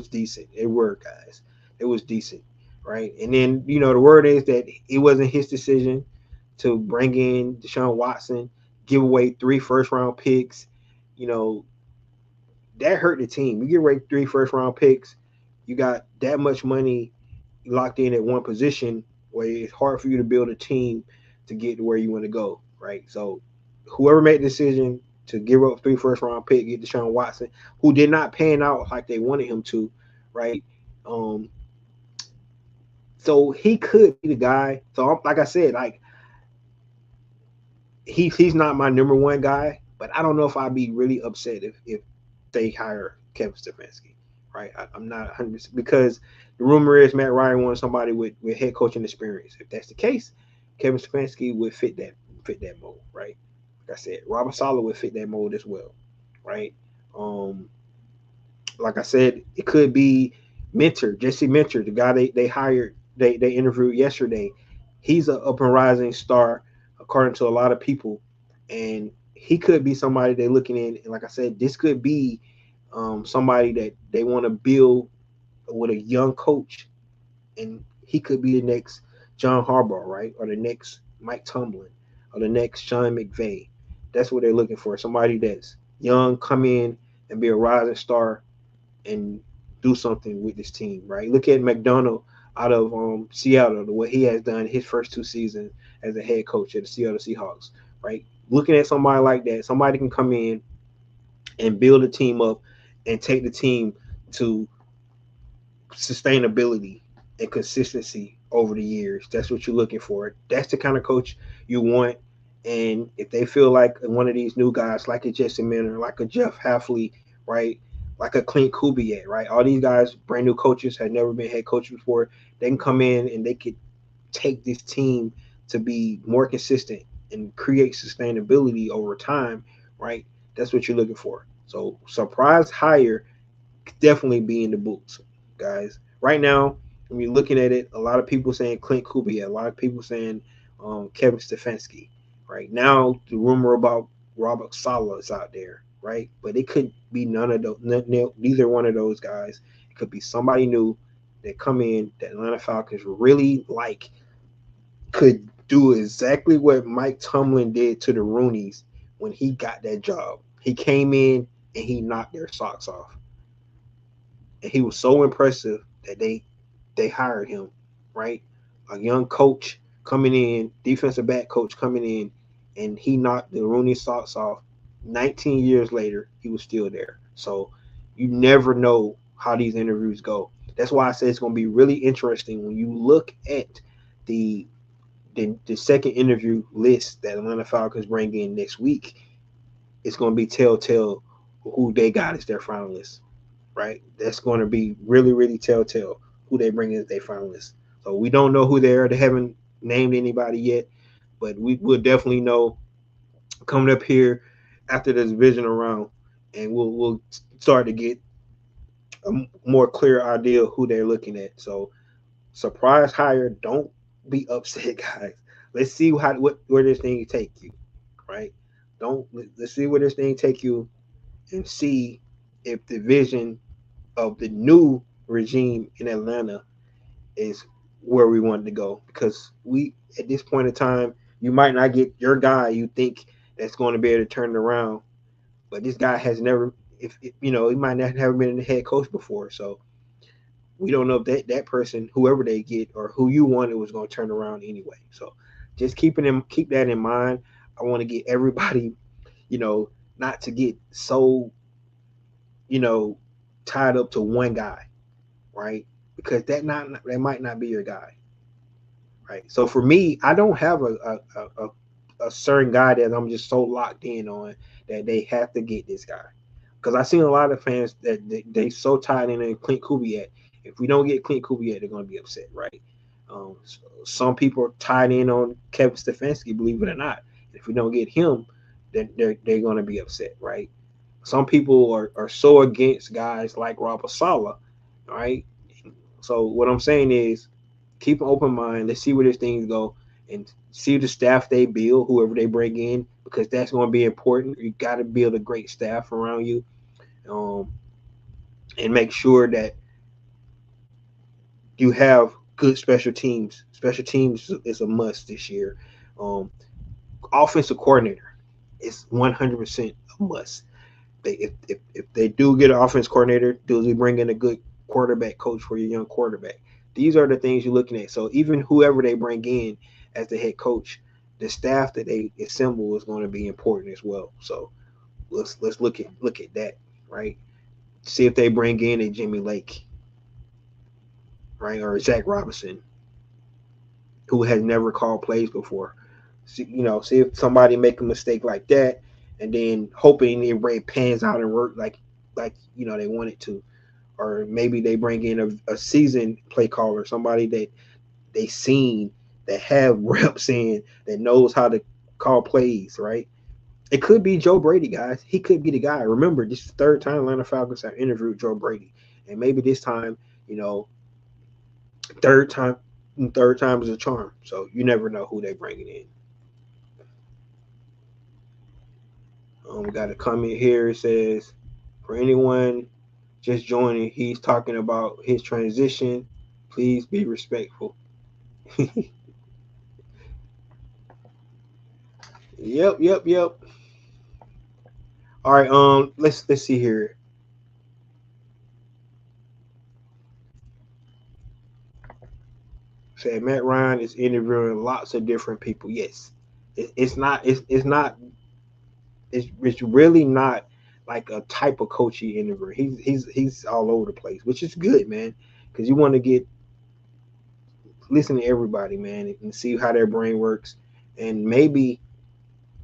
decent. It were guys, it was decent, right? And then the word is that it wasn't his decision to bring in Deshaun Watson, give away 3 first-round picks. You know that hurt the team. You give away 3 first-round picks, you got that much money locked in at one position where it's hard for you to build a team to get to where you want to go, right? So whoever made the decision to give up 3 first-round pick, get Deshaun Watson, who did not pan out like they wanted him to, right? Um, so he could be the guy. So like I said, like he's not my number one guy, but I don't know if I'd be really upset if they hire Kevin Stefanski, right? I'm not 100% because the rumor is Matt Ryan wanted somebody with head coaching experience. If that's the case, Kevin Stefanski would fit that mold, right? Like I said, Robert Saleh would fit that mold as well, right? Um, like I said, it could be Jesse Mentor, the guy they hired, they interviewed yesterday. He's an up and rising star, according to a lot of people, and he could be somebody they're looking in. And like I said, this could be somebody that they want to build with a young coach, and he could be the next John Harbaugh, right, or the next Mike Tomlin, or the next Sean McVay. That's what they're looking for. Somebody that's young, come in and be a rising star and do something with this team, right? Look at McDonald out of Seattle, what he has done his first 2 seasons as a head coach at the Seattle Seahawks, right? Looking at somebody like that, somebody can come in and build a team up and take the team to sustainability and consistency over the years. That's what you're looking for. That's the kind of coach you want. And if they feel like one of these new guys, like a Jesse Minter, like a Jeff Hafley, right, like a Clint Kubiak, right, all these guys, brand new coaches, had never been head coaches before, they can come in and they could take this team to be more consistent and create sustainability over time, right? That's what you're looking for. So surprise hire definitely be in the books, guys. Right now, when you're looking at it, a lot of people saying Clint Kubiak, a lot of people saying Kevin Stefanski. Right now, the rumor about Robert Saleh is out there, right? But it could be none of those, neither one of those guys. It could be somebody new that come in that Atlanta Falcons really like, could do exactly what Mike Tomlin did to the Roonies when he got that job. He came in and he knocked their socks off, and he was so impressive that they hired him, right? A young coach coming in, defensive back coach coming in, and he knocked the Rooney socks off. 19 years later, he was still there. So you never know how these interviews go. That's why I say it's going to be really interesting when you look at the the second interview list that Atlanta Falcons bring in next week. It's going to be telltale who they got as their finalists, right? That's going to be really, really telltale who they bring in as their finalists. So we don't know who they are. They haven't named anybody yet, but we will definitely know coming up here after this division round, and we'll start to get a more clear idea of who they're looking at. So surprise hire, don't be upset, guys. Let's see where this thing take you, right? Don't let's see where this thing take you and see if the vision of the new regime in Atlanta is where we want to go. Because we at this point in time, you might not get your guy you think that's going to be able to turn it around, but this guy has never, if you know, he might not have been a head coach before, so we don't know if that person, whoever they get or who you wanted, was going to turn around anyway. So just keep that in mind. I want to get everybody, you know, not to get so, you know, tied up to one guy, right? Because that might not be your guy, right? So for me, I don't have a certain guy that I'm just so locked in on that they have to get this guy. Because I've seen a lot of fans that they so tied in Clint Kubiak. If we don't get Clint Kubiak, they're going to be upset, right? Some people are tied in on Kevin Stefanski, believe it or not. If we don't get him, then they're going to be upset, right? Some people are so against guys like Robert Saleh, right? So what I'm saying is keep an open mind. Let's see where this thing go and see the staff they build, whoever they bring in, because that's going to be important. You got to build a great staff around you, um, and make sure that you have good special teams. Special teams is a must this year. Um, Offensive coordinator is 100% a must. If they do get an offense coordinator, do they bring in a good quarterback coach for your young quarterback? These are the things you're looking at. So even whoever they bring in as the head coach, the staff that they assemble is going to be important as well. So let's look at that, right? See if they bring in a Jimmy Lake, right, or a Zach Robinson, who has never called plays before. See if somebody make a mistake like that, and then hoping it pans out and work like they want it to. Or maybe they bring in a seasoned play caller, somebody that they seen that have reps in that knows how to call plays, right? It could be Joe Brady, guys. He could be the guy. Remember, this is the third time Atlanta Falcons have interviewed Joe Brady, and maybe this time, third time, third time is a charm. So you never know who they bringing in. We got a comment here. It says, for anyone just joining, he's talking about his transition. Please be respectful. Yep. All right. Let's see here. Say Matt Ryan is interviewing lots of different people. Yes, it's not. It's not. It's really not like a type of coach he interview. He's all over the place, which is good, man, because you want to listen to everybody, man, and see how their brain works, and maybe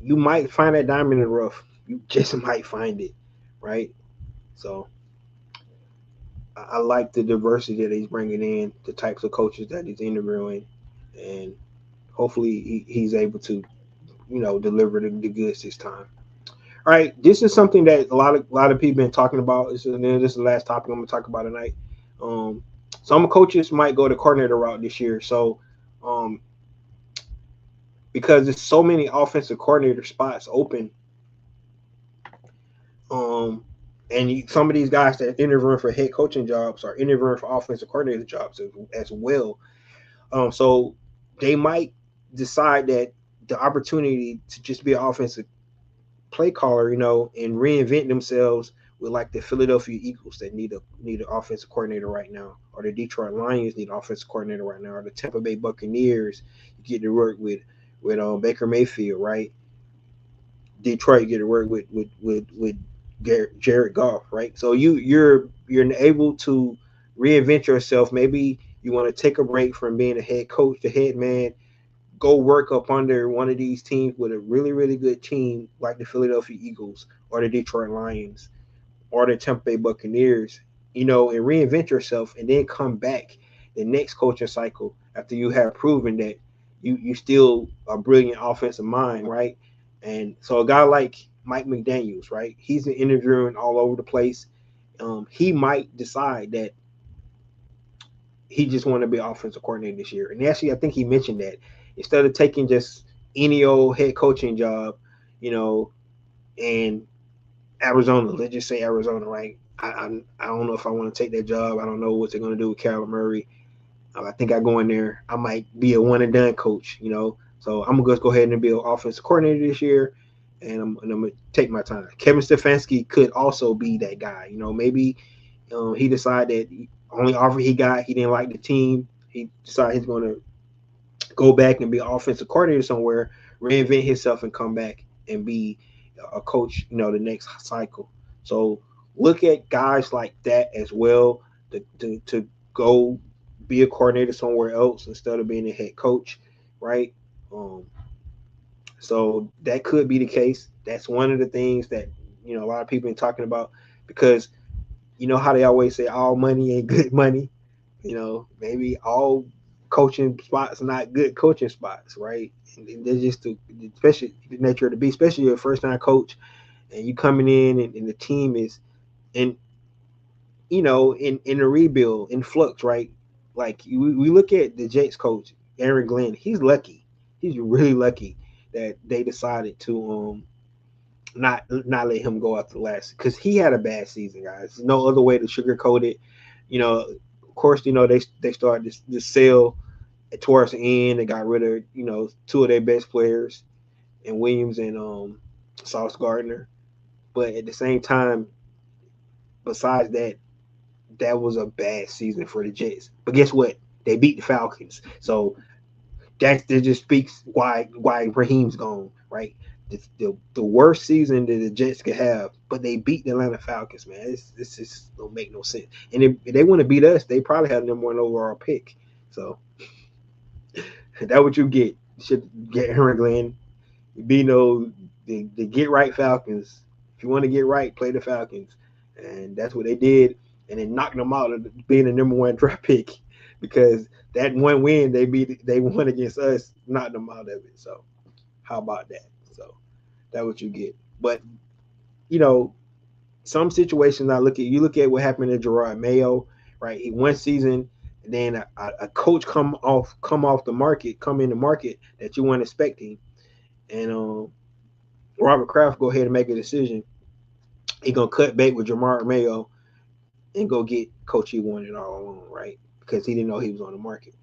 you might find that diamond in the rough. You just might find it, right? So I like the diversity that he's bringing in, the types of coaches that he's interviewing, and hopefully he's able to, deliver the goods this time. All right, this is something that a lot of people been talking about. This is the last topic I'm gonna talk about tonight. Some coaches might go the coordinator route this year. So, because there's so many offensive coordinator spots open, um, and some of these guys that are interviewing for head coaching jobs are interviewing for offensive coordinator jobs as well. So they might decide that the opportunity to just be an offensive play caller, and reinvent themselves with like the Philadelphia Eagles that need an offensive coordinator right now, or the Detroit Lions need an offensive coordinator right now, or the Tampa Bay Buccaneers you get to work with Baker Mayfield, right? Detroit you get to work with Jared Goff, right? So you're able to reinvent yourself. Maybe you want to take a break from being a head coach, the head man, go work up under one of these teams with a really, really good team like the Philadelphia Eagles or the Detroit Lions or the Tampa Bay Buccaneers, and reinvent yourself and then come back the next coaching cycle after you have proven that you still a brilliant offensive mind, right? And so a guy like Mike McDaniels, right? He's interviewing all over the place. He might decide that he just want to be offensive coordinator this year. And actually, I think he mentioned that instead of taking just any old head coaching job, you know, and Arizona, let's just say Arizona, right? I don't know if I want to take that job. I don't know what they're going to do with Kyler Murray. I think I go in there, I might be a one and done coach, you know. So I'm gonna just go ahead and be an offensive coordinator this year, and I'm gonna take my time. Kevin Stefanski could also be that guy, you know. Maybe he decided that only offer he got, he didn't like the team. He decided he's gonna go back and be an offensive coordinator somewhere, reinvent himself, and come back and be a coach, you know, the next cycle. So look at guys like that as well to go be a coordinator somewhere else instead of being a head coach, right? Um, so that could be the case. That's one of the things that a lot of people been talking about because you know how they always say all money ain't good money. Maybe all coaching spots are not good coaching spots, right? And they're just especially the nature of the beast, especially your first time coach and you coming in and the team is in in a rebuild in flux, right? Like we look at the Jets coach Aaron Glenn. He's lucky. He's really lucky that they decided to not let him go after the last because he had a bad season, guys. There's no other way to sugarcoat it. Of course, they started to sell towards the end. They got rid of two of their best players, and Williams and Sauce Gardner. But at the same time, besides that, that was a bad season for the Jets. But guess what? They beat the Falcons. So that just speaks why Raheem's gone, right? The worst season that the Jets could have, but they beat the Atlanta Falcons, man. This just don't make no sense. And if they want to beat us, they probably have the number one overall pick. So that's what you get. You should get Aaron Glenn. The get right Falcons. If you want to get right, play the Falcons, and that's what they did. And then knocked them out of being the number one draft pick because that one win they won against us, knocked them out of it. So how about that? So that's what you get. But some situations you look at what happened to Gerard Mayo, right? He one season, and then a coach come in the market that you weren't expecting, and Robert Kraft go ahead and make a decision. He gonna cut bait with Jamar Mayo and go get coach he wanted all along, right? Because he didn't know he was on the market.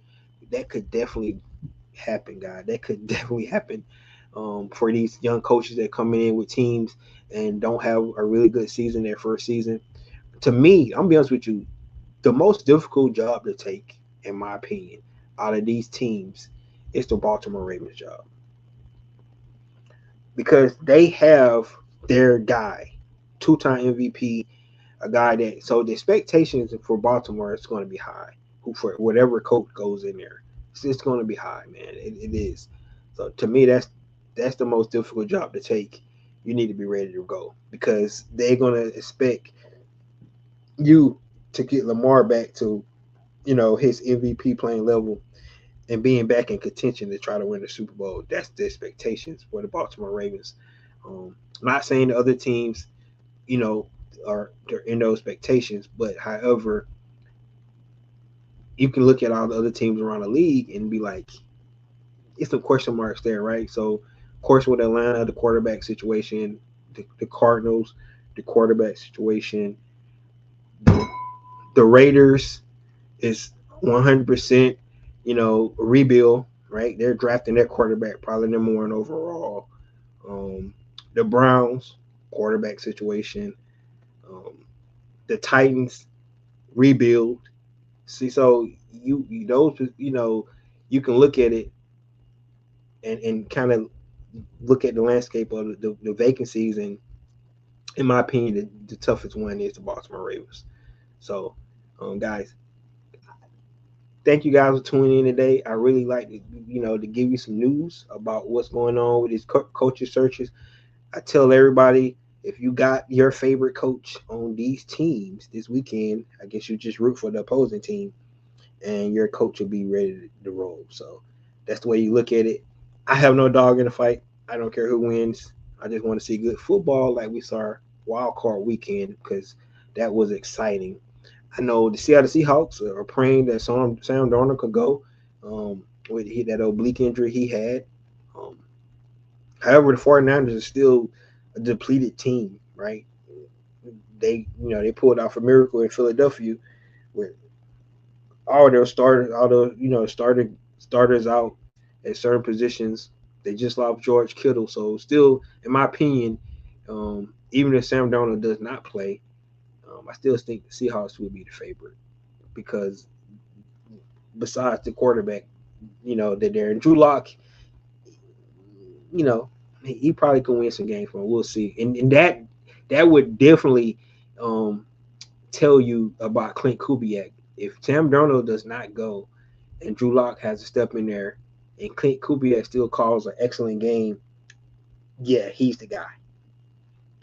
That could definitely happen, guys. That could definitely happen for these young coaches that come in with teams and don't have a really good season their first season. To me, I'm gonna be honest with you, the most difficult job to take, in my opinion, out of these teams is the Baltimore Ravens job. Because they have their guy, two-time MVP, a guy that so the expectations for Baltimore is going to be high. Who for whatever coach goes in there, it's going to be high, man. It is. So to me, that's the most difficult job to take. You need to be ready to go because they're going to expect you to get Lamar back to his MVP playing level and being back in contention to try to win the Super Bowl. That's the expectations for the Baltimore Ravens. Not saying the other teams, they're in those expectations, but however, you can look at all the other teams around the league and be like, it's some question marks there, right? So, of course, with Atlanta, the quarterback situation, the Cardinals, the quarterback situation, the Raiders is 100%, rebuild, right? They're drafting their quarterback, probably number one overall. The Browns, quarterback situation. The Titans, rebuild. See, so you can look at it and kind of look at the landscape of the vacancies, and in my opinion, the toughest one is the Baltimore Ravens. So, guys, thank you guys for tuning in today. I really like to give you some news about what's going on with these coaching searches. I tell everybody, if you got your favorite coach on these teams this weekend, I guess you just root for the opposing team. and your coach will be ready to roll. So that's the way you look at it. I have no dog in the fight. I don't care who wins. I just want to see good football like we saw wild card weekend because that was exciting. I know the Seattle Seahawks are praying that Sam Darnold could go with that oblique injury he had. Um, However, the 49ers are still a depleted team, right? They pulled off a miracle in Philadelphia with all those starters out at certain positions. They just lost George Kittle, so still, in my opinion, even if Sam Darnold does not play, I still think the Seahawks will be the favorite because besides the quarterback, that they're in Drew Lock, you know, he probably can win some games for him. We'll see, and that would definitely um, tell you about Clint Kubiak. If Sam Darnold does not go and Drew Lock has to step in there and Clint Kubiak still calls an excellent game, yeah, he's the guy.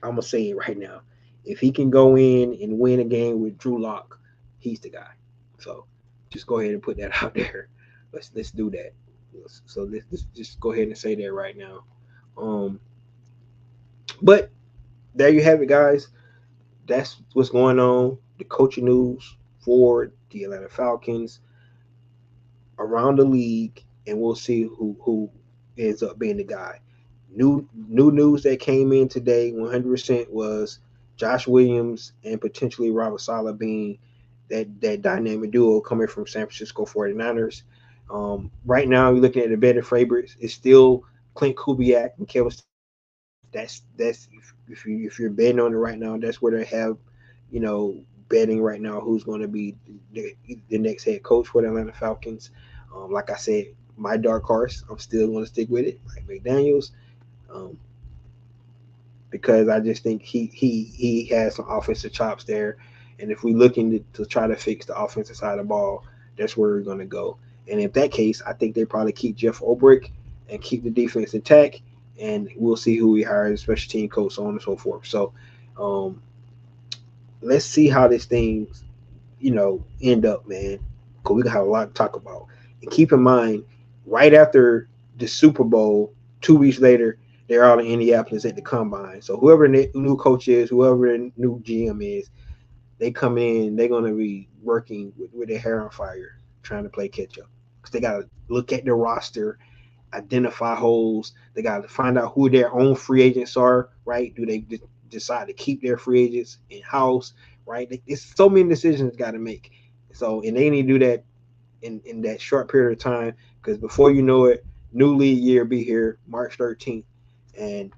I'm gonna say it right now. If he can go in and win a game with Drew Lock, he's the guy. So just go ahead and put that out there. Let's do that. So let's just go ahead and say that right now. Um, but there you have it, guys. That's what's going on. The coaching news for the Atlanta Falcons around the league, and we'll see who ends up being the guy. New news that came in today, 100% was Josh Williams and potentially Robert Sala being that dynamic duo coming from San Francisco 49ers. Right now, you're looking at the better favorites. It's still Clint Kubiak and Kevin Stefanski. That's if you're betting on it right now, that's where they have, you know, betting right now who's going to be the next head coach for the Atlanta Falcons. Like I said, my dark horse, I'm still going to stick with it, like McDaniels, um, because I just think he has some offensive chops there. And if we're looking to try to fix the offensive side of the ball, that's where we're going to go. And in that case, I think they probably keep Jeff Ulbrich and keep the defense intact, and we'll see who we hire as special team coach, so on and so forth. So um, let's see how this thing end up, man. Because we have a lot to talk about. And keep in mind, right after the Super Bowl, 2 weeks later, they're out in Indianapolis at the combine. So whoever the new coach is, whoever the new GM is, they come in, they're gonna be working with their hair on fire, trying to play catch up. Because they gotta look at their roster, identify holes. They gotta find out who their own free agents are, right? Do they decide to keep their free agents in house, right? It's so many decisions got to make. So, and they need to do that in that short period of time because before you know it, new league year be here March 13th, and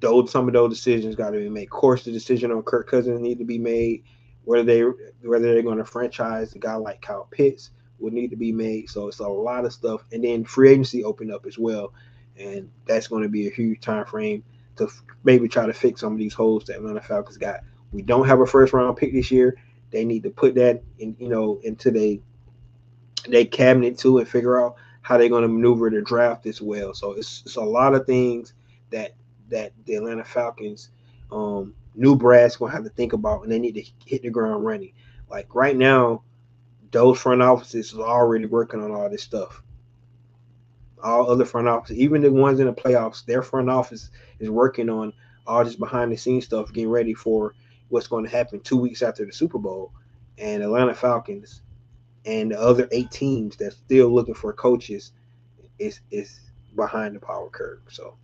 those some of those decisions got to be made. Of course, the decision on Kirk Cousins need to be made. Whether they're going to franchise a guy like Kyle Pitts would need to be made. So it's a lot of stuff, and then free agency open up as well, and that's going to be a huge time frame to maybe try to fix some of these holes that Atlanta Falcons got. We don't have a first round pick this year. They need to put that into they cabinet too and figure out how they're going to maneuver the draft as well. So it's a lot of things that the Atlanta Falcons new brass going to have to think about, and they need to hit the ground running. Like right now, those front offices are already working on all this stuff. All other front offices, even the ones in the playoffs, their front office is working on all this behind the scenes stuff, getting ready for what's going to happen 2 weeks after the Super Bowl. And Atlanta Falcons and the other 8 teams that's still looking for coaches is behind the power curve. So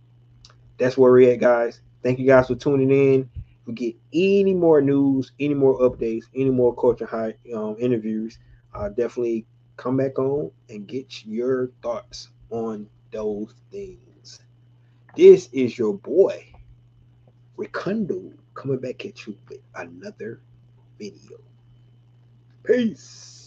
that's where we're at, guys. Thank you guys for tuning in. If we get any more news, any more updates, any more coaching high interviews, I'll definitely come back on and get your thoughts on those things. This is your boy Ricundo coming back at you with another video. Peace.